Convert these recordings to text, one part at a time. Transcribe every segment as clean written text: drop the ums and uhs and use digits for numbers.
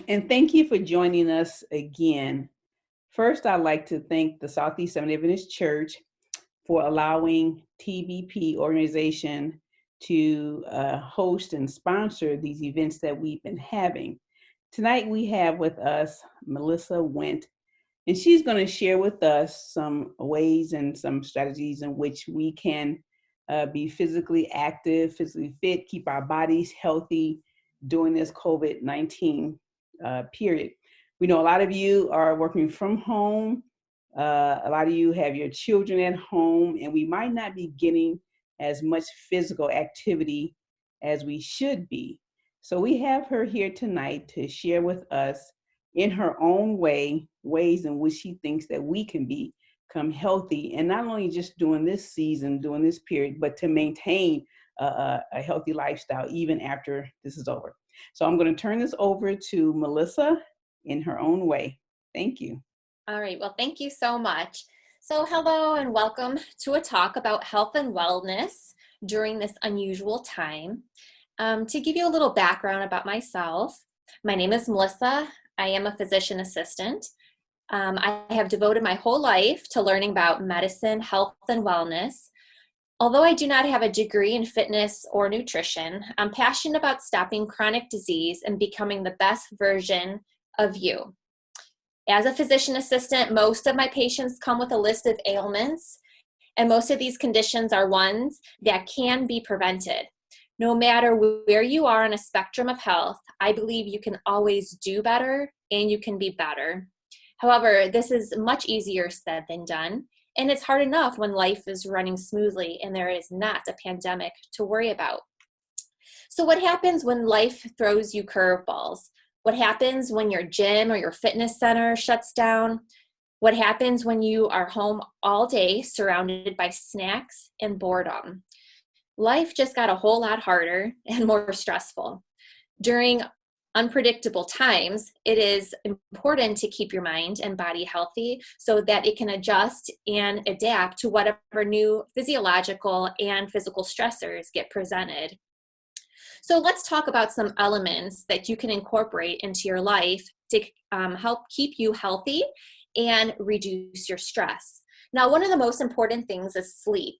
and thank you for joining us again. First, I'd like to thank the Southeast Seventh Adventist Church for allowing TBP organization to host and sponsor these events that we've been having. Tonight, we have with us Melissa Wendt, and she's going to share with us some ways and some strategies in which we can be physically active, physically fit, keep our bodies healthy during this COVID-19 period. We know a lot of you are working from home. A lot of you have your children at home, and we might not be getting as much physical activity as we should be. So we have her here tonight to share with us in her own way, ways in which she thinks that we can become healthy, and not only just during this season, during this period, but to maintain a healthy lifestyle even after this is over. So I'm going to turn this over to Melissa in her own way. Thank you. All right, well, thank you so much. So hello and welcome to a talk about health and wellness during this unusual time. To give you a little background about myself, my name is Melissa. I am a physician assistant. I have devoted my whole life to learning about medicine, health, and wellness. Although I do not have a degree in fitness or nutrition, I'm passionate about stopping chronic disease and becoming the best version of you. As a physician assistant, most of my patients come with a list of ailments, and most of these conditions are ones that can be prevented. No matter where you are on a spectrum of health, I believe you can always do better and you can be better. However, this is much easier said than done, and it's hard enough when life is running smoothly and there is not a pandemic to worry about. So what happens when life throws you curveballs? What happens when your gym or your fitness center shuts down? What happens when you are home all day surrounded by snacks and boredom? Life just got a whole lot harder and more stressful. During unpredictable times, it is important to keep your mind and body healthy so that it can adjust and adapt to whatever new physiological and physical stressors get presented. So let's talk about some elements that you can incorporate into your life to help keep you healthy and reduce your stress. Now, one of the most important things is sleep.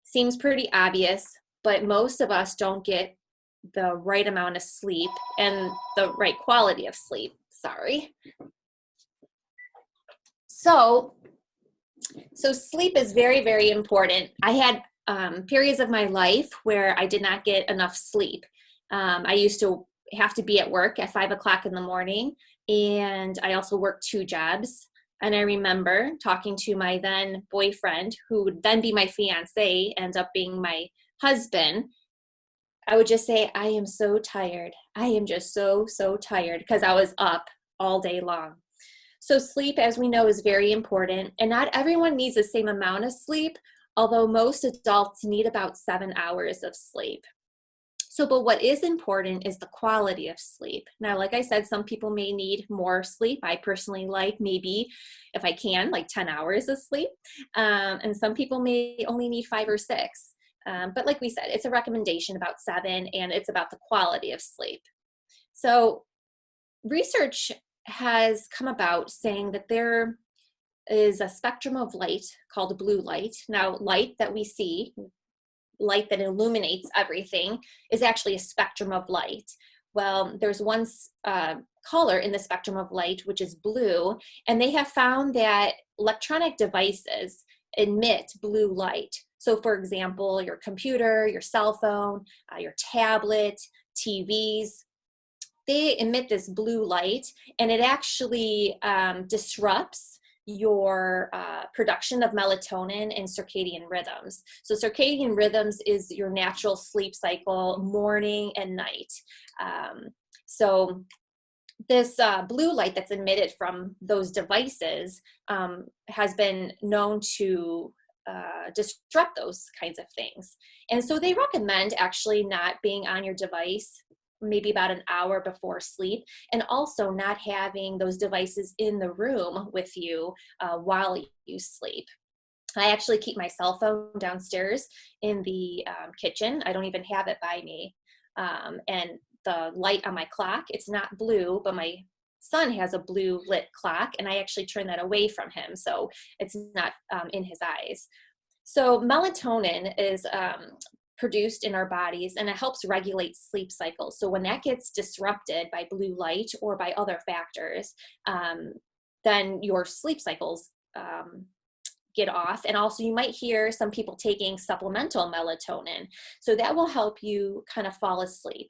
Seems pretty obvious, but most of us don't get the right amount of sleep and the right quality of sleep. Sorry. So sleep is very, very important. I had periods of my life where I did not get enough sleep. I used to have to be at work at 5 o'clock in the morning, and I also worked 2 jobs. And I remember talking to my then boyfriend, who would then be my fiance, end up being my husband. I would just say, I am so tired. I am just so tired, because I was up all day long. So sleep, as we know, is very important, and not everyone needs the same amount of sleep, although most adults need about 7 hours of sleep. But what is important is the quality of sleep. Now, like I said, some people may need more sleep. I personally like maybe, if I can, like 10 hours of sleep. And some people may only need 5 or 6. But like we said, it's a recommendation about 7, and it's about the quality of sleep. So research has come about saying that there is a spectrum of light called blue light. Now, light that we see, light that illuminates everything, is actually a spectrum of light. Well, there's one color in the spectrum of light, which is blue, and they have found that electronic devices emit blue light. So for example, your computer, your cell phone, your tablet, TVs, they emit this blue light, and it actually disrupts your production of melatonin and circadian rhythms. So circadian rhythms is your natural sleep cycle, morning and night. So this blue light that's emitted from those devices has been known to disrupt those kinds of things. And so they recommend actually not being on your device maybe about an hour before sleep, and also not having those devices in the room with you while you sleep. I actually keep my cell phone downstairs in the kitchen. I don't even have it by me. And the light on my clock, it's not blue, but my son has a blue lit clock, and I actually turn that away from him so it's not in his eyes. So melatonin is produced in our bodies, and it helps regulate sleep cycles. So when that gets disrupted by blue light or by other factors, then your sleep cycles get off. And also you might hear some people taking supplemental melatonin. So that will help you kind of fall asleep.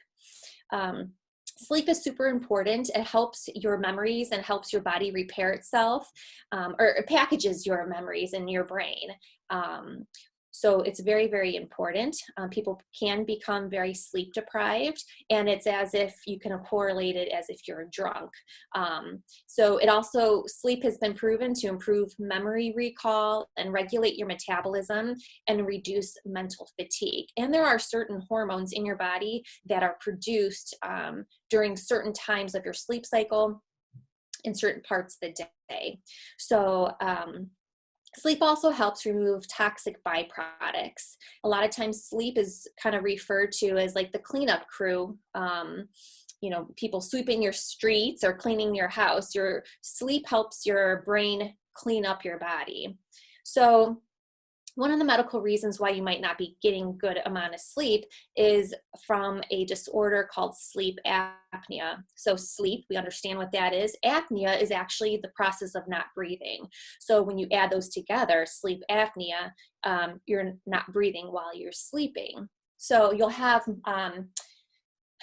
Sleep is super important. It helps your memories and helps your body repair itself, or it packages your memories in your brain. So it's very, very important. People can become very sleep deprived, and it's as if you can correlate it as if you're drunk. So it also, sleep has been proven to improve memory recall and regulate your metabolism and reduce mental fatigue. And there are certain hormones in your body that are produced during certain times of your sleep cycle in certain parts of the day. So sleep also helps remove toxic byproducts. A lot of times sleep is kind of referred to as like the cleanup crew. People sweeping your streets or cleaning your house. Your sleep helps your brain clean up your body. So one of the medical reasons why you might not be getting good amount of sleep is from a disorder called sleep apnea. So sleep, we understand what that is. Apnea is actually the process of not breathing. So when you add those together, sleep apnea, you're not breathing while you're sleeping. So you'll have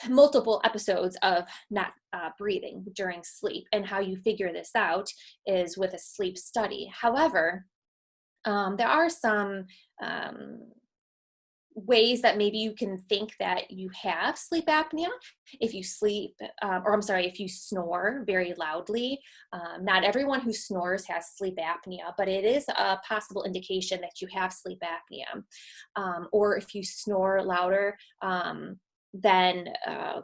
multiple episodes of not breathing during sleep. And how you figure this out is with a sleep study. However, there are some ways that maybe you can think that you have sleep apnea. If you if you snore very loudly. Not everyone who snores has sleep apnea, but it is a possible indication that you have sleep apnea. Or if you snore louder than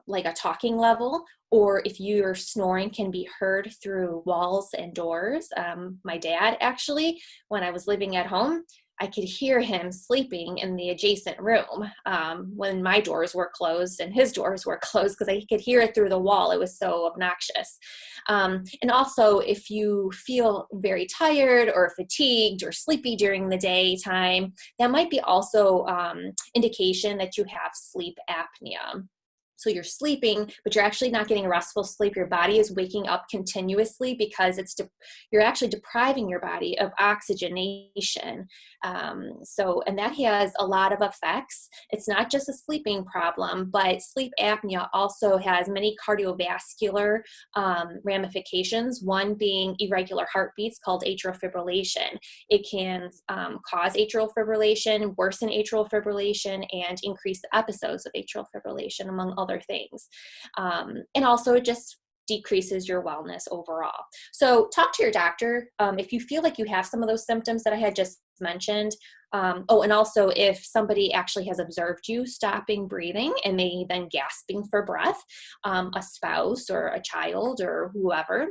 like a talking level, or if your snoring can be heard through walls and doors. My dad, actually, when I was living at home, I could hear him sleeping in the adjacent room when my doors were closed and his doors were closed, because I could hear it through the wall. It was so obnoxious. And also, if you feel very tired or fatigued or sleepy during the daytime, that might be also indication that you have sleep apnea. So you're sleeping, but you're actually not getting restful sleep. Your body is waking up continuously because you're actually depriving your body of oxygenation. And that has a lot of effects. It's not just a sleeping problem, but sleep apnea also has many cardiovascular ramifications, one being irregular heartbeats called atrial fibrillation. It can cause atrial fibrillation, worsen atrial fibrillation, and increase the episodes of atrial fibrillation, among other things. And also it just decreases your wellness overall. So talk to your doctor if you feel like you have some of those symptoms that I had just mentioned. And also if somebody actually has observed you stopping breathing and maybe then gasping for breath, a spouse or a child or whoever,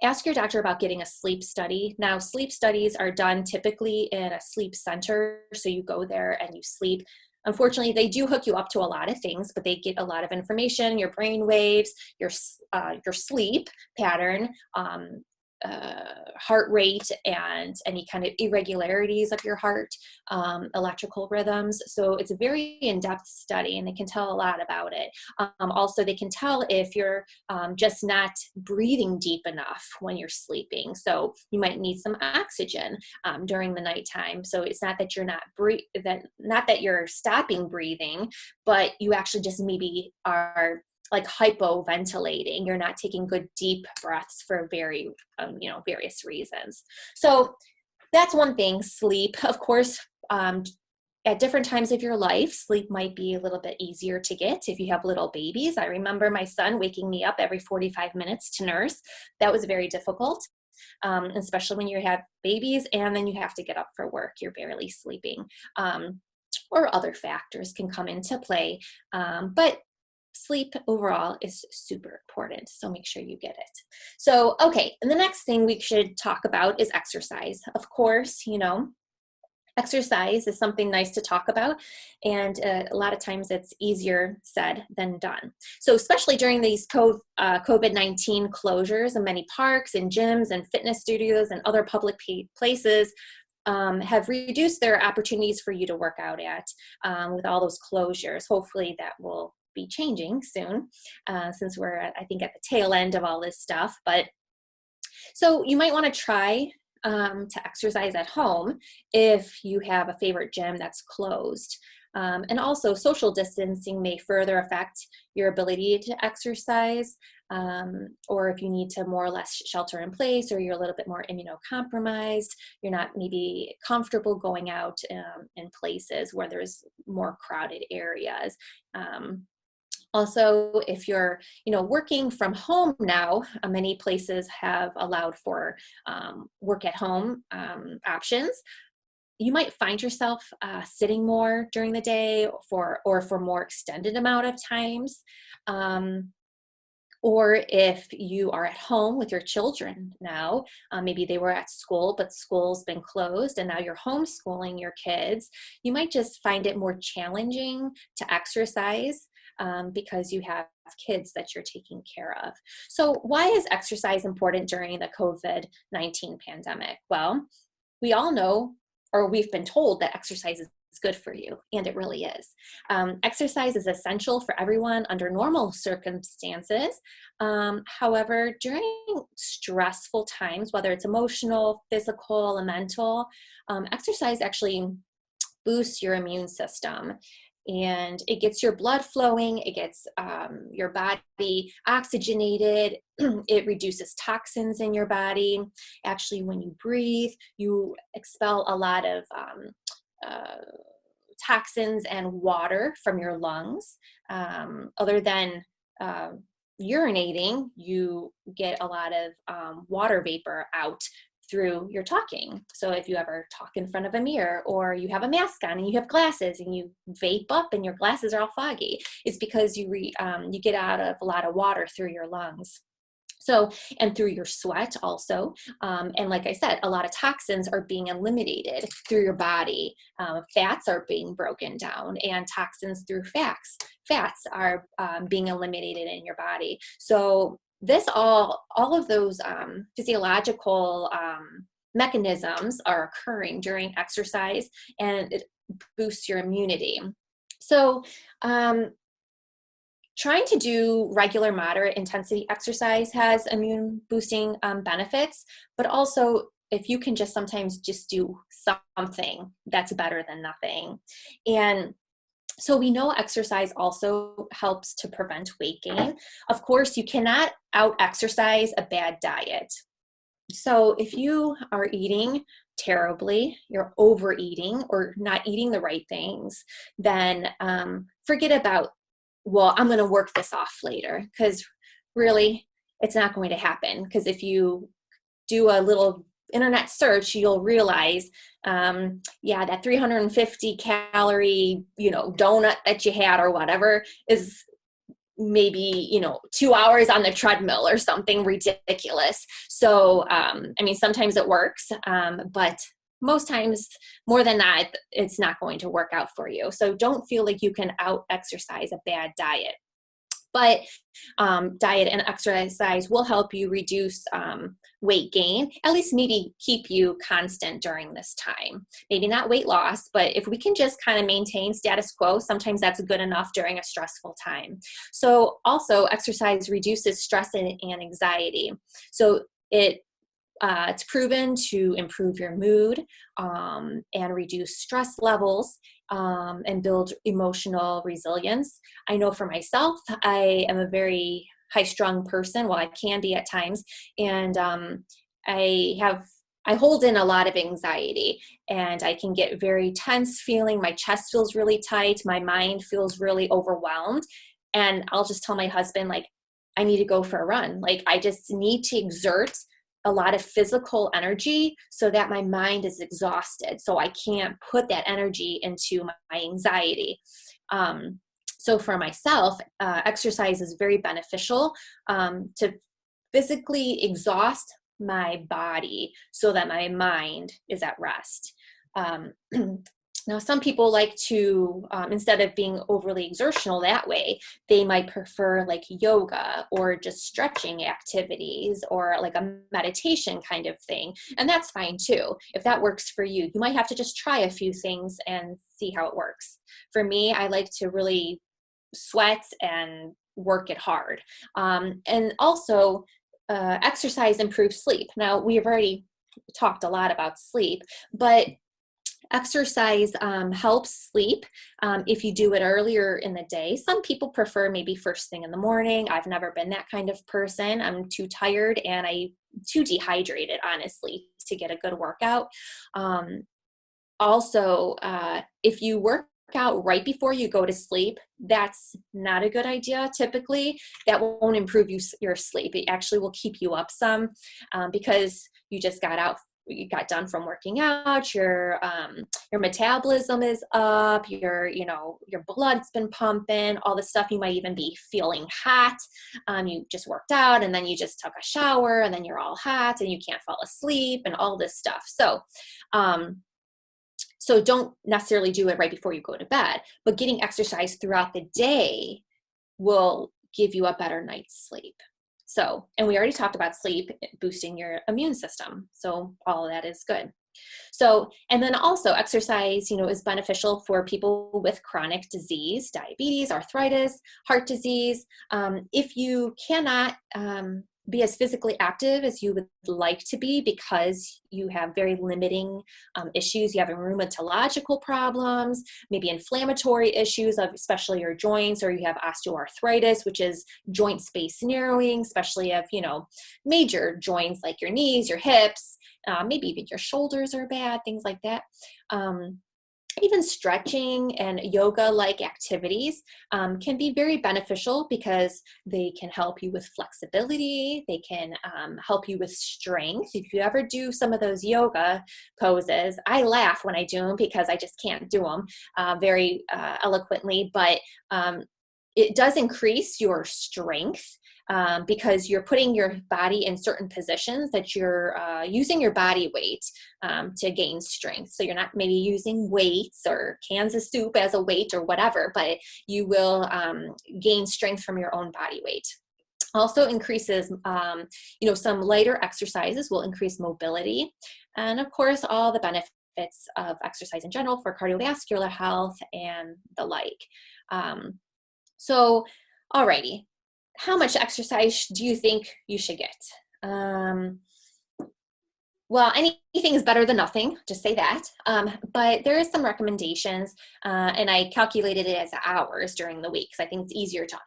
ask your doctor about getting a sleep study. Now, sleep studies are done typically in a sleep center. So you go there and you sleep. Unfortunately, they do hook you up to a lot of things, but they get a lot of information, your brain waves, your sleep pattern, heart rate, and any kind of irregularities of your heart, electrical rhythms. So it's a very in-depth study, and they can tell a lot about it. Also, they can tell if you're just not breathing deep enough when you're sleeping. So you might need some oxygen during the nighttime. So it's not that you're not that you're stopping breathing, but you actually just maybe are like hypoventilating. You're not taking good deep breaths for various reasons. So that's one thing. Sleep, of course, at different times of your life, sleep might be a little bit easier to get if you have little babies. I remember my son waking me up every 45 minutes to nurse. That was very difficult, especially when you have babies and then you have to get up for work. You're barely sleeping, or other factors can come into play. But sleep overall is super important, so make sure you get it. So, okay, and the next thing we should talk about is exercise. Of course, Exercise is something nice to talk about, and a lot of times it's easier said than done. So especially during these COVID-19 closures of many parks and gyms and fitness studios and other public places have reduced their opportunities for you to work out at with all those closures. Hopefully that will be changing soon, since we're, I think, at the tail end of all this stuff. But so you might want to try to exercise at home if you have a favorite gym that's closed. And also social distancing may further affect your ability to exercise, or if you need to more or less shelter in place, or you're a little bit more immunocompromised, you're not maybe comfortable going out in places where there's more crowded areas. Also, if you're, working from home now, many places have allowed for work at home options. You might find yourself sitting more during the day or for more extended amount of times. Or if you are at home with your children now, maybe they were at school, but school's been closed and now you're homeschooling your kids, you might just find it more challenging to exercise because you have kids that you're taking care of. So why is exercise important during the COVID-19 pandemic? Well, we all know, or we've been told, that exercise is good for you, and it really is. Exercise is essential for everyone under normal circumstances. However, during stressful times, whether it's emotional, physical, and mental, exercise actually boosts your immune system. And it gets your blood flowing, it gets your body oxygenated, it reduces toxins in your body. Actually, when you breathe, you expel a lot of toxins and water from your lungs. Other than urinating, you get a lot of water vapor out through your talking. So if you ever talk in front of a mirror, or you have a mask on and you have glasses and you vape up and your glasses are all foggy, it's because you get out of a lot of water through your lungs. So, and through your sweat also. And like I said, a lot of toxins are being eliminated through your body. Fats are being broken down, and toxins through fats are being eliminated in your body. So all of those physiological mechanisms are occurring during exercise, and it boosts your immunity. So, trying to do regular moderate intensity exercise has immune boosting benefits, but also if you can just sometimes just do something, that's better than nothing. And so we know exercise also helps to prevent weight gain. Of course, you cannot out-exercise a bad diet. So if you are eating terribly, you're overeating or not eating the right things, then forget about, well, I'm going to work this off later, because really it's not going to happen. Because if you do a little internet search, you'll realize, that 350 calorie, donut that you had or whatever is maybe, 2 hours on the treadmill or something ridiculous. So, sometimes it works, but most times, more than that, it's not going to work out for you. So don't feel like you can out-exercise a bad diet. But diet and exercise will help you reduce weight gain, at least maybe keep you constant during this time. Maybe not weight loss, but if we can just kind of maintain status quo, sometimes that's good enough during a stressful time. So also, exercise reduces stress and anxiety. So it's proven to improve your mood and reduce stress levels and build emotional resilience. I know for myself, I am a very high-strung person. Well, I can be at times, and I hold in a lot of anxiety, and I can get very tense feeling. My chest feels really tight. My mind feels really overwhelmed, and I'll just tell my husband, like, I need to go for a run. Like, I just need to exert a lot of physical energy so that my mind is exhausted, so I can't put that energy into my anxiety. So for myself, exercise is very beneficial to physically exhaust my body so that my mind is at rest. Now, some people like to, instead of being overly exertional that way, they might prefer like yoga or just stretching activities or like a meditation kind of thing. And that's fine too. If that works for you, you might have to just try a few things and see how it works. For me, I like to really sweat and work it hard. And also, exercise improves sleep. Now, we have already talked a lot about sleep, but exercise helps sleep if you do it earlier in the day. Some people prefer maybe first thing in the morning. I've never been that kind of person. I'm too tired and I'm too dehydrated, honestly, to get a good workout. Also, if you work out right before you go to sleep, that's not a good idea. Typically, that won't improve your sleep. It actually will keep you up some because you just got done from working out, your metabolism is up, your blood's been pumping, all this stuff. You might even be feeling hot. You just worked out and then you just took a shower and then you're all hot and you can't fall asleep and all this stuff. So don't necessarily do it right before you go to bed, but getting exercise throughout the day will give you a better night's sleep. So, and we already talked about sleep boosting your immune system. So all of that is good. So, and then also exercise, is beneficial for people with chronic disease, diabetes, arthritis, heart disease. If you cannot be as physically active as you would like to be because you have very limiting issues, you have rheumatological problems, maybe inflammatory issues of especially your joints, or you have osteoarthritis, which is joint space narrowing, especially of, major joints like your knees, your hips, maybe even your shoulders are bad, things like that. Even stretching and yoga-like activities can be very beneficial because they can help you with flexibility. They can help you with strength. If you ever do some of those yoga poses, I laugh when I do them because I just can't do them very eloquently, but it does increase your strength. Because you're putting your body in certain positions that you're using your body weight to gain strength. So you're not maybe using weights or cans of soup as a weight or whatever, but you will gain strength from your own body weight. Also increases, some lighter exercises will increase mobility. And of course, all the benefits of exercise in general for cardiovascular health and the like. Alrighty. How much exercise do you think you should get? Well, anything is better than nothing, just say that. But there is some recommendations, and I calculated it as hours during the week because I think it's easier to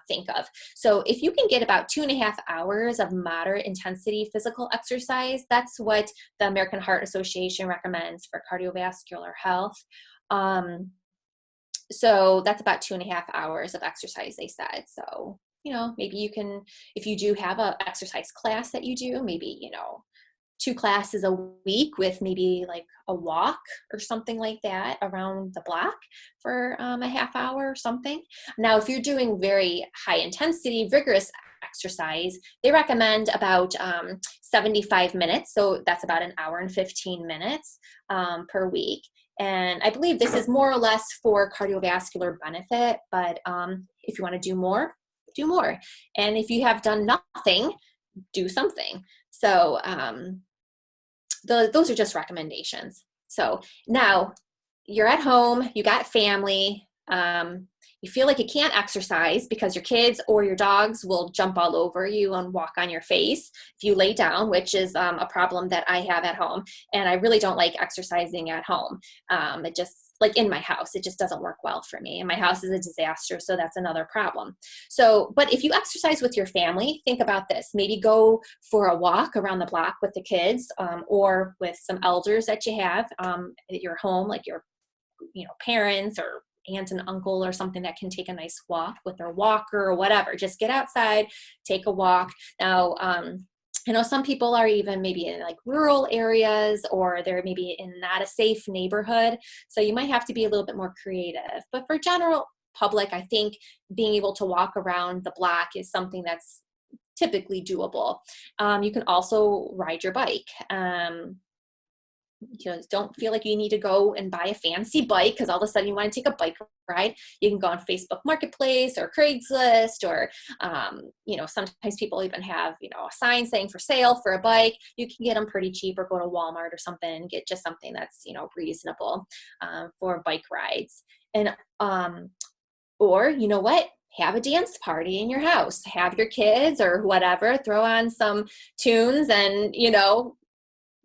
think of. So if you can get about 2.5 hours of moderate intensity physical exercise, that's what the American Heart Association recommends for cardiovascular health. So that's about 2.5 hours of exercise, they said. So maybe you can, if you do have a exercise class that you do, maybe, 2 classes a week with maybe like a walk or something like that around the block for a half hour or something. Now, if you're doing very high intensity, vigorous exercise, they recommend about 75 minutes. So that's about an hour and 15 minutes per week. And I believe this is more or less for cardiovascular benefit, but if you want to do more, do more. And if you have done nothing, do something. So those are just recommendations. So now you're at home, you got family, you feel like you can't exercise because your kids or your dogs will jump all over you and walk on your face if you lay down, which is a problem that I have at home. And I really don't like exercising at home. It just, like in my house, it just doesn't work well for me. And my house is a disaster, so that's another problem. So, but if you exercise with your family, think about this. Maybe go for a walk around the block with the kids or with some elders that you have at your home, like your parents or aunt and uncle or something that can take a nice walk with their walker or whatever. Just get outside, take a walk. Now, I know some people are even maybe in like rural areas or they're maybe in not a safe neighborhood. So you might have to be a little bit more creative. But for general public, I think being able to walk around the block is something that's typically doable. You can also ride your bike. don't feel like you need to go and buy a fancy bike because all of a sudden you want to take a bike ride. You can go on Facebook Marketplace or Craigslist, or sometimes people even have a sign saying for sale for a bike. You can get them pretty cheap, or go to Walmart or something and get just something that's reasonable for bike rides. And or have a dance party in your house. Have your kids or whatever throw on some tunes and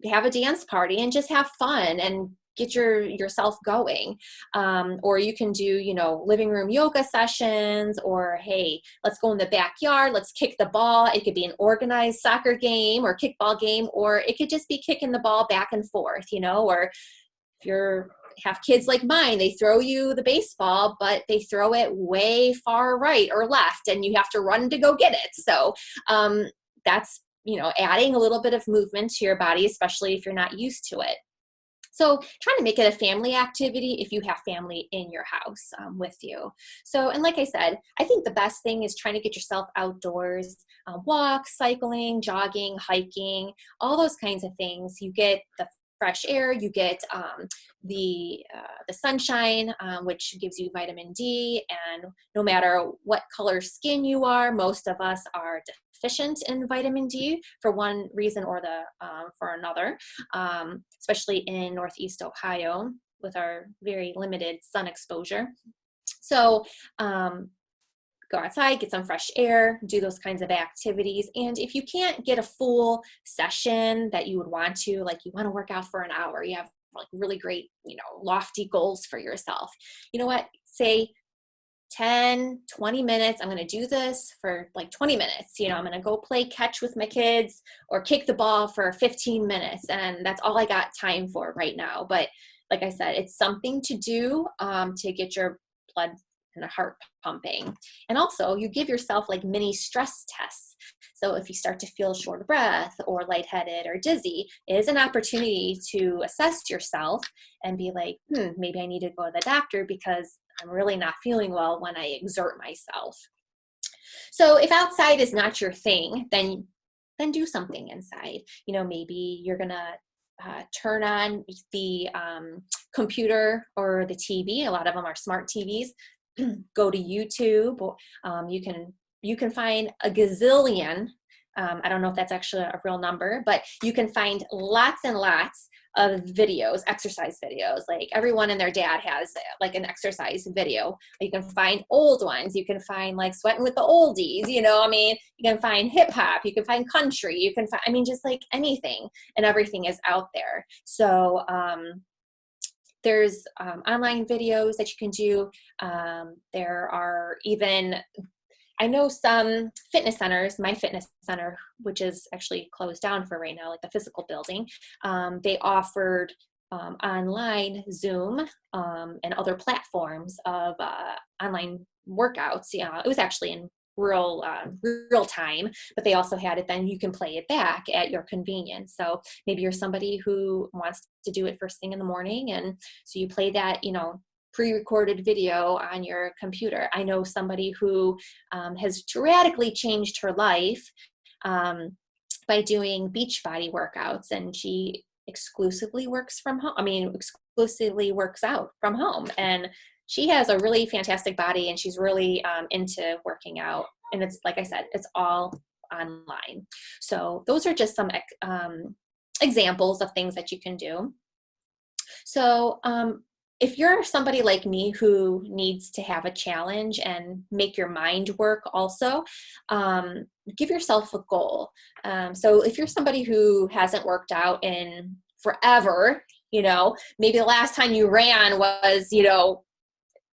have a dance party and just have fun and get yourself going. Or you can do, living room yoga sessions, or, hey, let's go in the backyard. Let's kick the ball. It could be an organized soccer game or kickball game, or it could just be kicking the ball back and forth, or if you have kids like mine, they throw you the baseball, but they throw it way far right or left, and you have to run to go get it. So that's adding a little bit of movement to your body, especially if you're not used to it. So trying to make it a family activity if you have family in your house with you. So, and like I said, I think the best thing is trying to get yourself outdoors, walk, cycling, jogging, hiking, all those kinds of things. You get the fresh air, you get the sunshine, which gives you vitamin D. And no matter what color skin you are, most of us are deficient in vitamin D for one reason or for another, especially in Northeast Ohio with our very limited sun exposure. So go outside, get some fresh air, do those kinds of activities. And if you can't get a full session that you would want to, like you want to work out for an hour, you have like really great, lofty goals for yourself. You know what? Say 10, 20 minutes. I'm going to do this for like 20 minutes. I'm going to go play catch with my kids or kick the ball for 15 minutes. And that's all I got time for right now. But like I said, it's something to do to get your blood and the heart pumping. And also you give yourself like mini stress tests. So if you start to feel short of breath or lightheaded or dizzy, it is an opportunity to assess yourself and be like, maybe I need to go to the doctor because I'm really not feeling well when I exert myself. So if outside is not your thing, then do something inside. Maybe you're going to turn on the computer or the TV. A lot of them are smart TVs. Go to YouTube. You can find a gazillion. I don't know if that's actually a real number, but you can find lots and lots of videos, exercise videos. Like everyone and their dad has like an exercise video. You can find old ones. You can find like Sweating with the Oldies, you can find hip hop, you can find country, you can find, just like anything and everything is out there. So, there's online videos that you can do. There are even, I know some fitness centers, my fitness center, which is actually closed down for right now, like the physical building, they offered online Zoom and other platforms of online workouts. It was actually in real time, but they also had it, then you can play it back at your convenience. So maybe you're somebody who wants to do it first thing in the morning, and so you play that pre-recorded video on your computer. I know somebody who has radically changed her life by doing Beachbody workouts, and she exclusively works from home. Exclusively works out from home, and she has a really fantastic body, and she's really into working out. And it's, like I said, it's all online. So those are just some examples of things that you can do. So if you're somebody like me who needs to have a challenge and make your mind work also, give yourself a goal. So if you're somebody who hasn't worked out in forever, maybe the last time you ran was,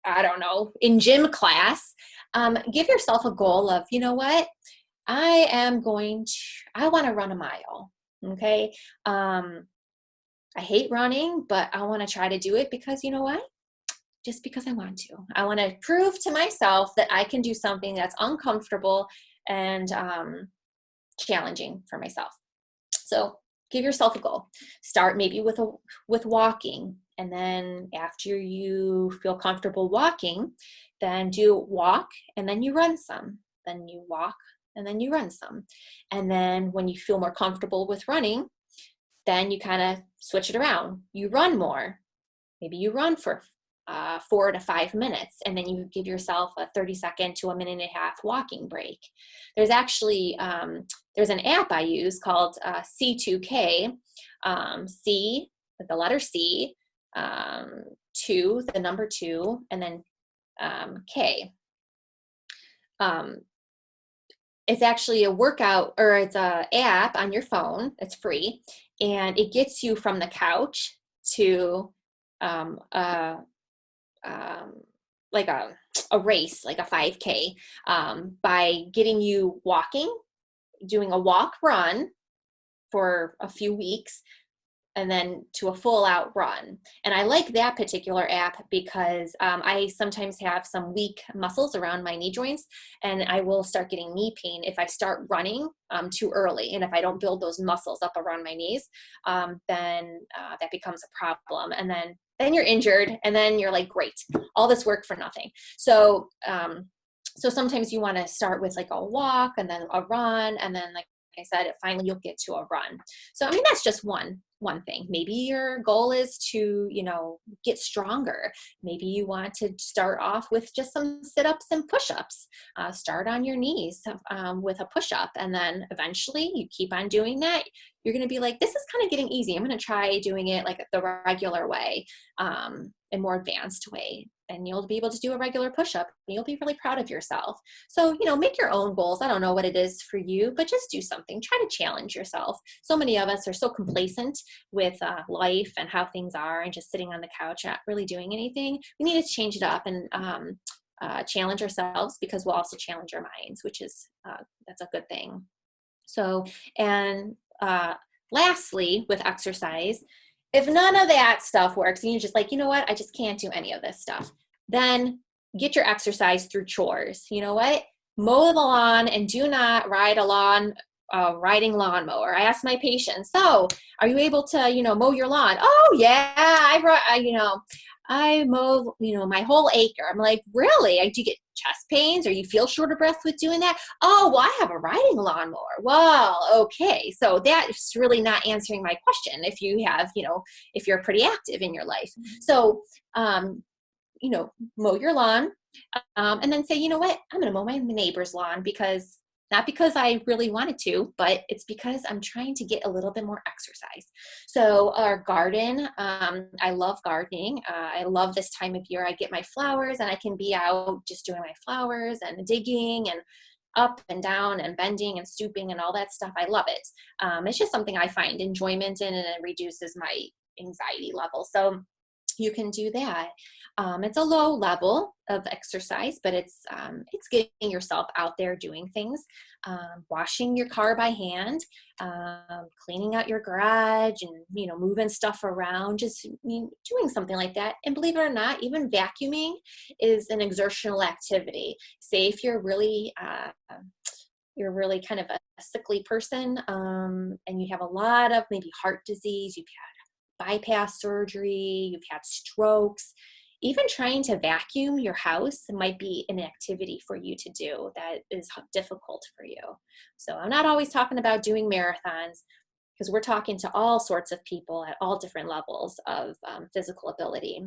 I don't know, in gym class, give yourself a goal of, what, I want to run a mile. Okay. I hate running, but I want to try to do it because just because I want to. I want to prove to myself that I can do something that's uncomfortable and challenging for myself. So give yourself a goal. Start maybe with walking. And then after you feel comfortable walking, then do walk and then you run some. Then you walk and then you run some. And then when you feel more comfortable with running, Then you kind of switch it around. You run more. Maybe you run for 4 to 5 minutes, and then you give yourself a 30-second to a minute and a half walking break. There's actually, there's an app I use called C2K, C, the letter C, 2, the number 2, and then K. It's actually a workout, or it's an app on your phone. It's free, and it gets you from the couch to like a race, like a 5K, by getting you walking, doing a walk run for a few weeks, and then to a full out run. And I like that particular app because I sometimes have some weak muscles around my knee joints, and I will start getting knee pain if I start running too early. And if I don't build those muscles up around my knees, then that becomes a problem. And then you're injured, and then you're like, great, all this work for nothing. So sometimes you want to start with like a walk, and then a run, and then, like I said, finally you'll get to a run. So, I mean, that's just one thing. Maybe your goal is to, get stronger. Maybe you want to start off with just some sit-ups and push-ups. Start on your knees with a push-up, and then eventually you keep on doing that. You're going to be like, this is kind of getting easy. I'm going to try doing it like the regular way, a more advanced way. And you'll be able to do a regular push-up, and you'll be really proud of yourself. So, make your own goals. I don't know what it is for you, but just do something. Try to challenge yourself. So many of us are so complacent with life and how things are, and just sitting on the couch, not really doing anything. We need to change it up and challenge ourselves, because we'll also challenge our minds, which is, that's a good thing. So, and lastly, with exercise, if none of that stuff works and you're just like, you know what, I just can't do any of this stuff, then get your exercise through chores. You know what? Mow the lawn, and do not ride a riding lawnmower. I ask my patients, so are you able to, mow your lawn? Oh yeah, I mow, my whole acre. I'm like, really? Do you get chest pains, or you feel short of breath with doing that? Oh, well, I have a riding lawnmower. Well, okay. So that's really not answering my question. If you have, if you're pretty active in your life. So, mow your lawn, and then say, you know what, I'm going to mow my neighbor's lawn, not because I really wanted to, but it's because I'm trying to get a little bit more exercise. So our garden, I love gardening. I love this time of year. I get my flowers, and I can be out just doing my flowers and digging and up and down and bending and stooping and all that stuff. I love it. It's just something I find enjoyment in, and it reduces my anxiety level. So you can do that. It's a low level of exercise, but it's getting yourself out there doing things, washing your car by hand, cleaning out your garage, and moving stuff around, just doing something like that. And believe it or not, even vacuuming is an exertional activity. Say if you're really kind of a sickly person, and you have a lot of maybe heart disease, you've had bypass surgery, you've had strokes, even trying to vacuum your house might be an activity for you to do that is difficult for you. So I'm not always talking about doing marathons, because we're talking to all sorts of people at all different levels of physical ability.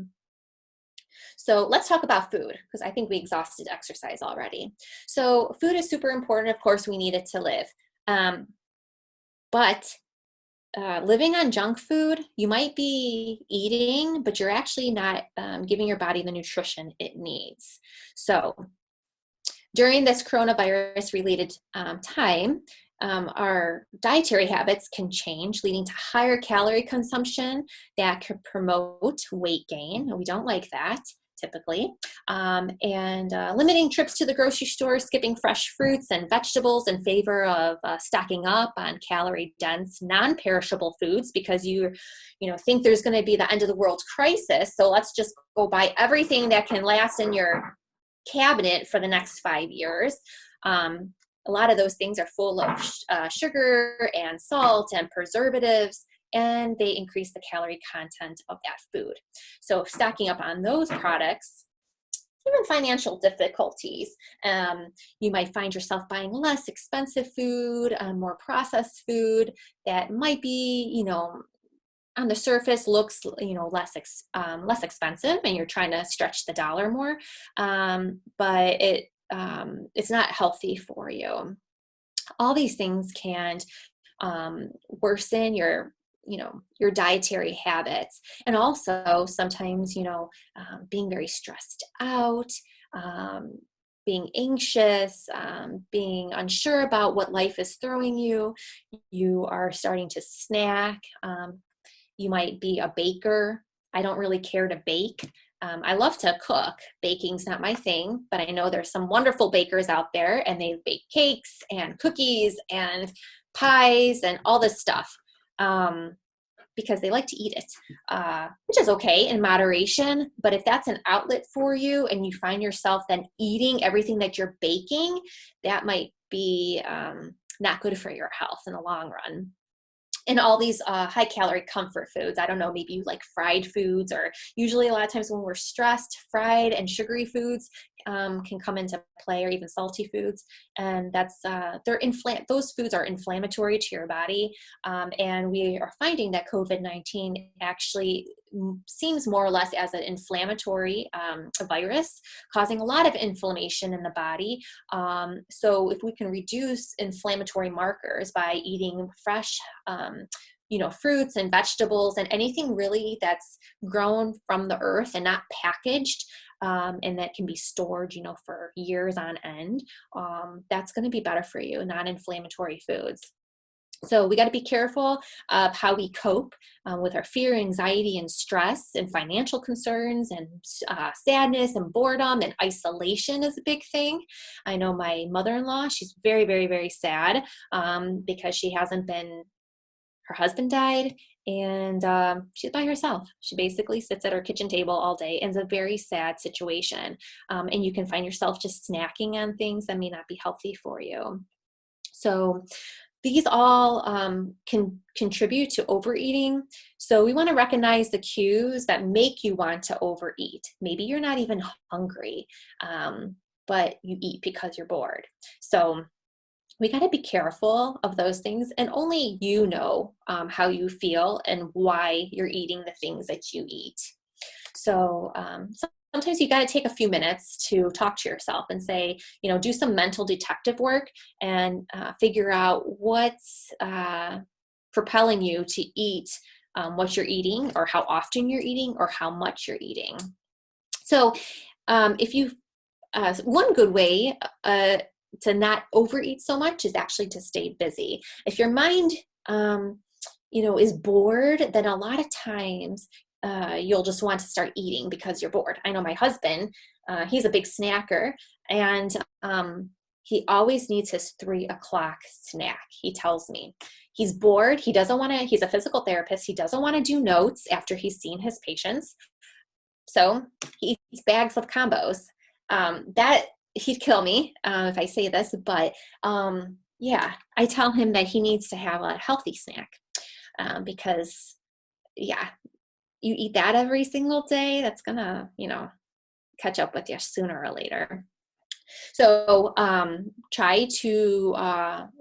So let's talk about food, because I think we exhausted exercise already. So food is super important. Of course, we need it to live. But living on junk food, you might be eating, but you're actually not giving your body the nutrition it needs. So during this coronavirus-related time, our dietary habits can change, leading to higher calorie consumption that could promote weight gain. We don't like that, typically, and limiting trips to the grocery store, skipping fresh fruits and vegetables in favor of stocking up on calorie-dense, non-perishable foods, because you think there's going to be the end of the world crisis. So let's just go buy everything that can last in your cabinet for the next 5 years. A lot of those things are full of sugar and salt and preservatives, and they increase the calorie content of that food. So stocking up on those products, even financial difficulties, you might find yourself buying less expensive food, more processed food that might be, on the surface looks, less expensive, and you're trying to stretch the dollar more, but it's not healthy for you. All these things can worsen your dietary habits, and also sometimes being very stressed out, being anxious, being unsure about what life is throwing you. You are starting to snack. You might be a baker. I don't really care to bake. I love to cook. Baking's not my thing, but I know there's some wonderful bakers out there, and they bake cakes and cookies and pies and all this stuff, because they like to eat it, which is okay in moderation. But if that's an outlet for you and you find yourself then eating everything that you're baking, that might be not good for your health in the long run. And all these high calorie comfort foods, I don't know, maybe you like fried foods, or usually a lot of times when we're stressed, fried and sugary foods can come into play, or even salty foods. And that's those foods are inflammatory to your body. And we are finding that COVID-19 actually seems more or less as an inflammatory virus, causing a lot of inflammation in the body. So if we can reduce inflammatory markers by eating fresh fruits and vegetables and anything really that's grown from the earth and not packaged, and that can be stored, for years on end, that's going to be better for you, non-inflammatory foods. So we got to be careful of how we cope with our fear, anxiety, and stress, and financial concerns, and sadness, and boredom, and isolation is a big thing. I know my mother-in-law, she's very, very, very sad because her husband died, and she's by herself. She basically sits at her kitchen table all day, and it's a very sad situation. And you can find yourself just snacking on things that may not be healthy for you. So these all can contribute to overeating. So we want to recognize the cues that make you want to overeat. Maybe you're not even hungry, but you eat because you're bored. So we got to be careful of those things, and only you know how you feel and why you're eating the things that you eat. So sometimes you got to take a few minutes to talk to yourself and say, do some mental detective work and figure out what's propelling you to eat what you're eating, or how often you're eating, or how much you're eating. So if you one good way to not overeat so much is actually to stay busy. If your mind, is bored, then a lot of times you'll just want to start eating because you're bored. I know my husband, he's a big snacker, and he always needs his 3:00 snack. He tells me he's bored. He doesn't want to, he's a physical therapist. He doesn't want to do notes after he's seen his patients. So he eats bags of combos. That he'd kill me if I say this, but I tell him that he needs to have a healthy snack because you eat that every single day, that's gonna, catch up with you sooner or later. So try to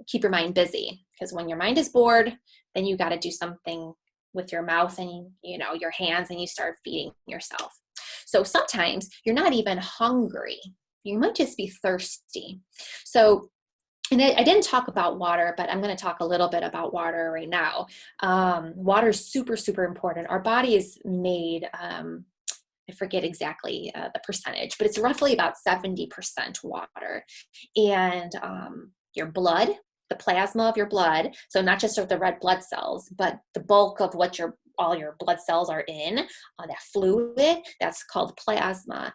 keep your mind busy, because when your mind is bored, then you got to do something with your mouth and your hands, and you start feeding yourself. So sometimes you're not even hungry. You might just be thirsty. So, and I didn't talk about water, but I'm going to talk a little bit about water right now. Water is super, super important. Our body is made, I forget exactly the percentage, but it's roughly about 70% water. And your blood, the plasma of your blood, so not just of the red blood cells, but the bulk of what all your blood cells are in, that fluid, that's called plasma.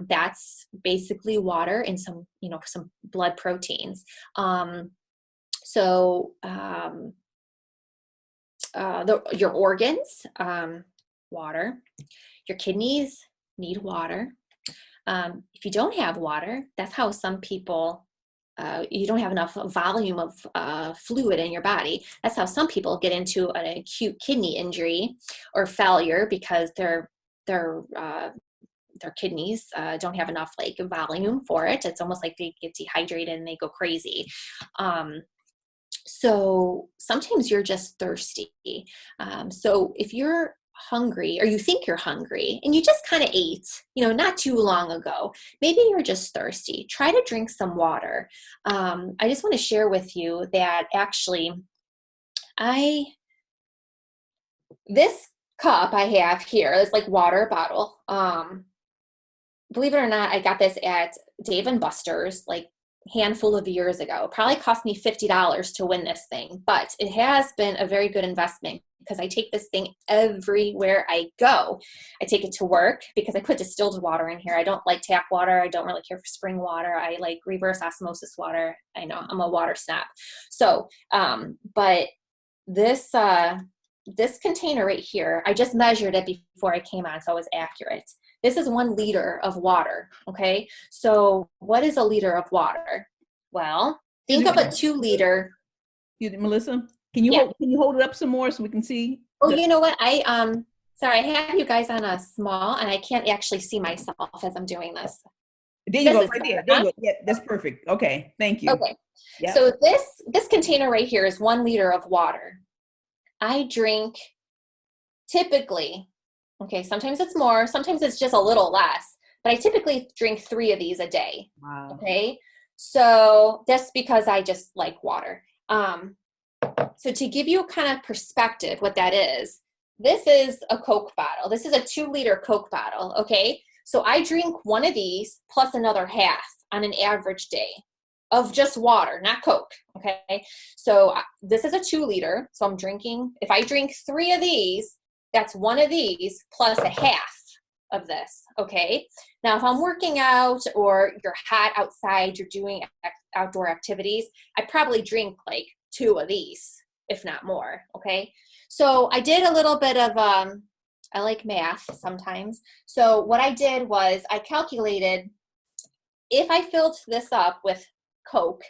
That's basically water and some blood proteins. Your organs, water. Your kidneys need water. If you don't have water, that's how some people, you don't have enough volume of fluid in your body. That's how some people get into an acute kidney injury or failure, because their kidneys don't have enough volume for it. It's almost like they get dehydrated and they go crazy. So sometimes you're just thirsty. So if you're hungry or you think you're hungry and you just kind of ate, not too long ago, maybe you're just thirsty, try to drink some water. I just want to share with you that actually this cup I have here is like water bottle. Believe it or not, I got this at Dave and Buster's like handful of years ago. It probably cost me $50 to win this thing, but it has been a very good investment because I take this thing everywhere I go. I take it to work because I put distilled water in here. I don't like tap water. I don't really care for spring water. I like reverse osmosis water. I know I'm a water snob. So, but this container right here, I just measured it before I came on, so it was accurate. This is 1 liter of water, okay? So what is a liter of water? Well, think of a 2 liter. Melissa, can you hold it up some more so we can see? Oh, you know what? Sorry, I have you guys on a small, and I can't actually see myself as I'm doing this. There you go, right there. There you go. Yeah, that's perfect. Okay, thank you. Okay, yep. So this container right here is 1 liter of water. I drink typically, okay, sometimes it's more, sometimes it's just a little less, but I typically drink 3 of these a day. Wow. Okay, so that's because I just like water. So to give you kind of perspective what that is, this is a Coke bottle. This is a 2 liter Coke bottle, okay? So I drink 1 of these plus another half on an average day of just water, not Coke, okay? So this is a 2 liter, so I'm drinking, if I drink 3 of these, that's 1 of these plus a half of this, okay? Now, if I'm working out or you're hot outside, you're doing outdoor activities, I probably drink like 2 of these, if not more, okay? So I did a little bit of, I like math sometimes. So what I did was I calculated if I filled this up with Coke,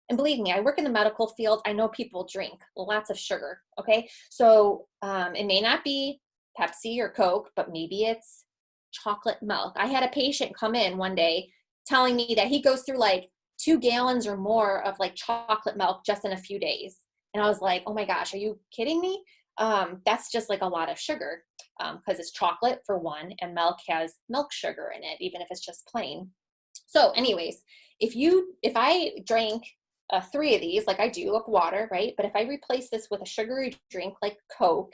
and believe me, I work in the medical field. I know people drink lots of sugar, okay? So it may not be Pepsi or Coke, but maybe it's chocolate milk. I had a patient come in one day telling me that he goes through like 2 gallons or more of like chocolate milk just in a few days. And I was like, oh my gosh, are you kidding me? That's just like a lot of sugar because it's chocolate for one, and milk has milk sugar in it, even if it's just plain. So anyways, if I drank 3 of these, like I do of water, right? But if I replace this with a sugary drink like Coke,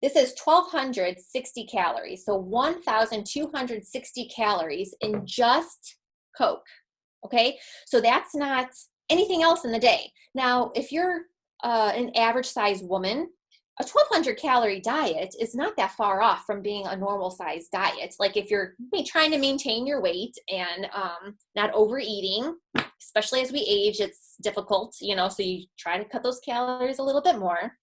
this is 1,260 calories. So 1,260 calories in just Coke, okay? So that's not anything else in the day. Now, if you're an average sized woman, a 1,200 calorie diet is not that far off from being a normal size diet. Like if you're trying to maintain your weight and not overeating, especially as we age, it's difficult, so you try to cut those calories a little bit more.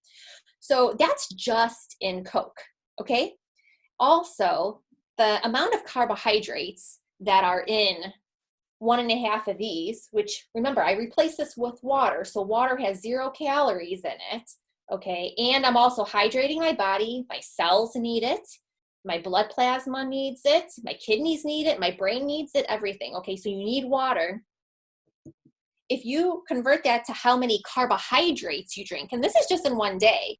So that's just in Coke, okay? Also, the amount of carbohydrates that are in 1.5 of these, which remember, I replace this with water. So water has 0 calories in it. Okay, and I'm also hydrating my body. My cells need it. My blood plasma needs it. My kidneys need it. My brain needs it, everything. Okay, so you need water. If you convert that to how many carbohydrates you drink, and this is just in one day,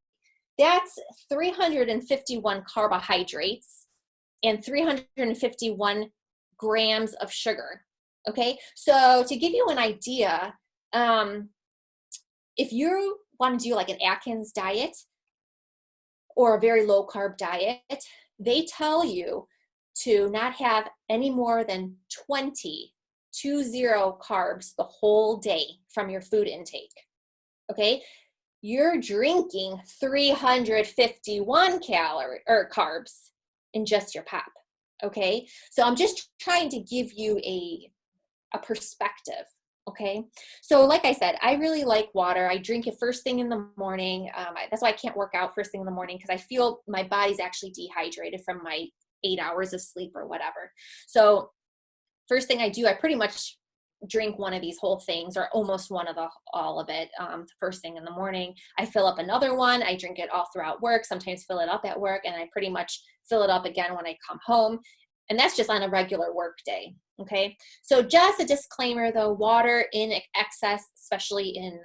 that's 351 carbohydrates and 351 grams of sugar. Okay, so to give you an idea, if you want to do like an Atkins diet or a very low carb diet, they tell you to not have any more than 20 carbs the whole day from your food intake. Okay, you're drinking 351 carbs in just your pop. Okay, so I'm just trying to give you a perspective. Okay, so like I said, I really like water. I drink it first thing in the morning. That's why I can't work out first thing in the morning, because I feel my body's actually dehydrated from my 8 hours of sleep or whatever. So first thing I do, I pretty much drink one of these whole things, or almost one of all of it, first thing in the morning. I fill up another one. I drink it all throughout work, sometimes fill it up at work, and I pretty much fill it up again when I come home. And that's just on a regular work day. Okay, so just a disclaimer though, water in excess, especially in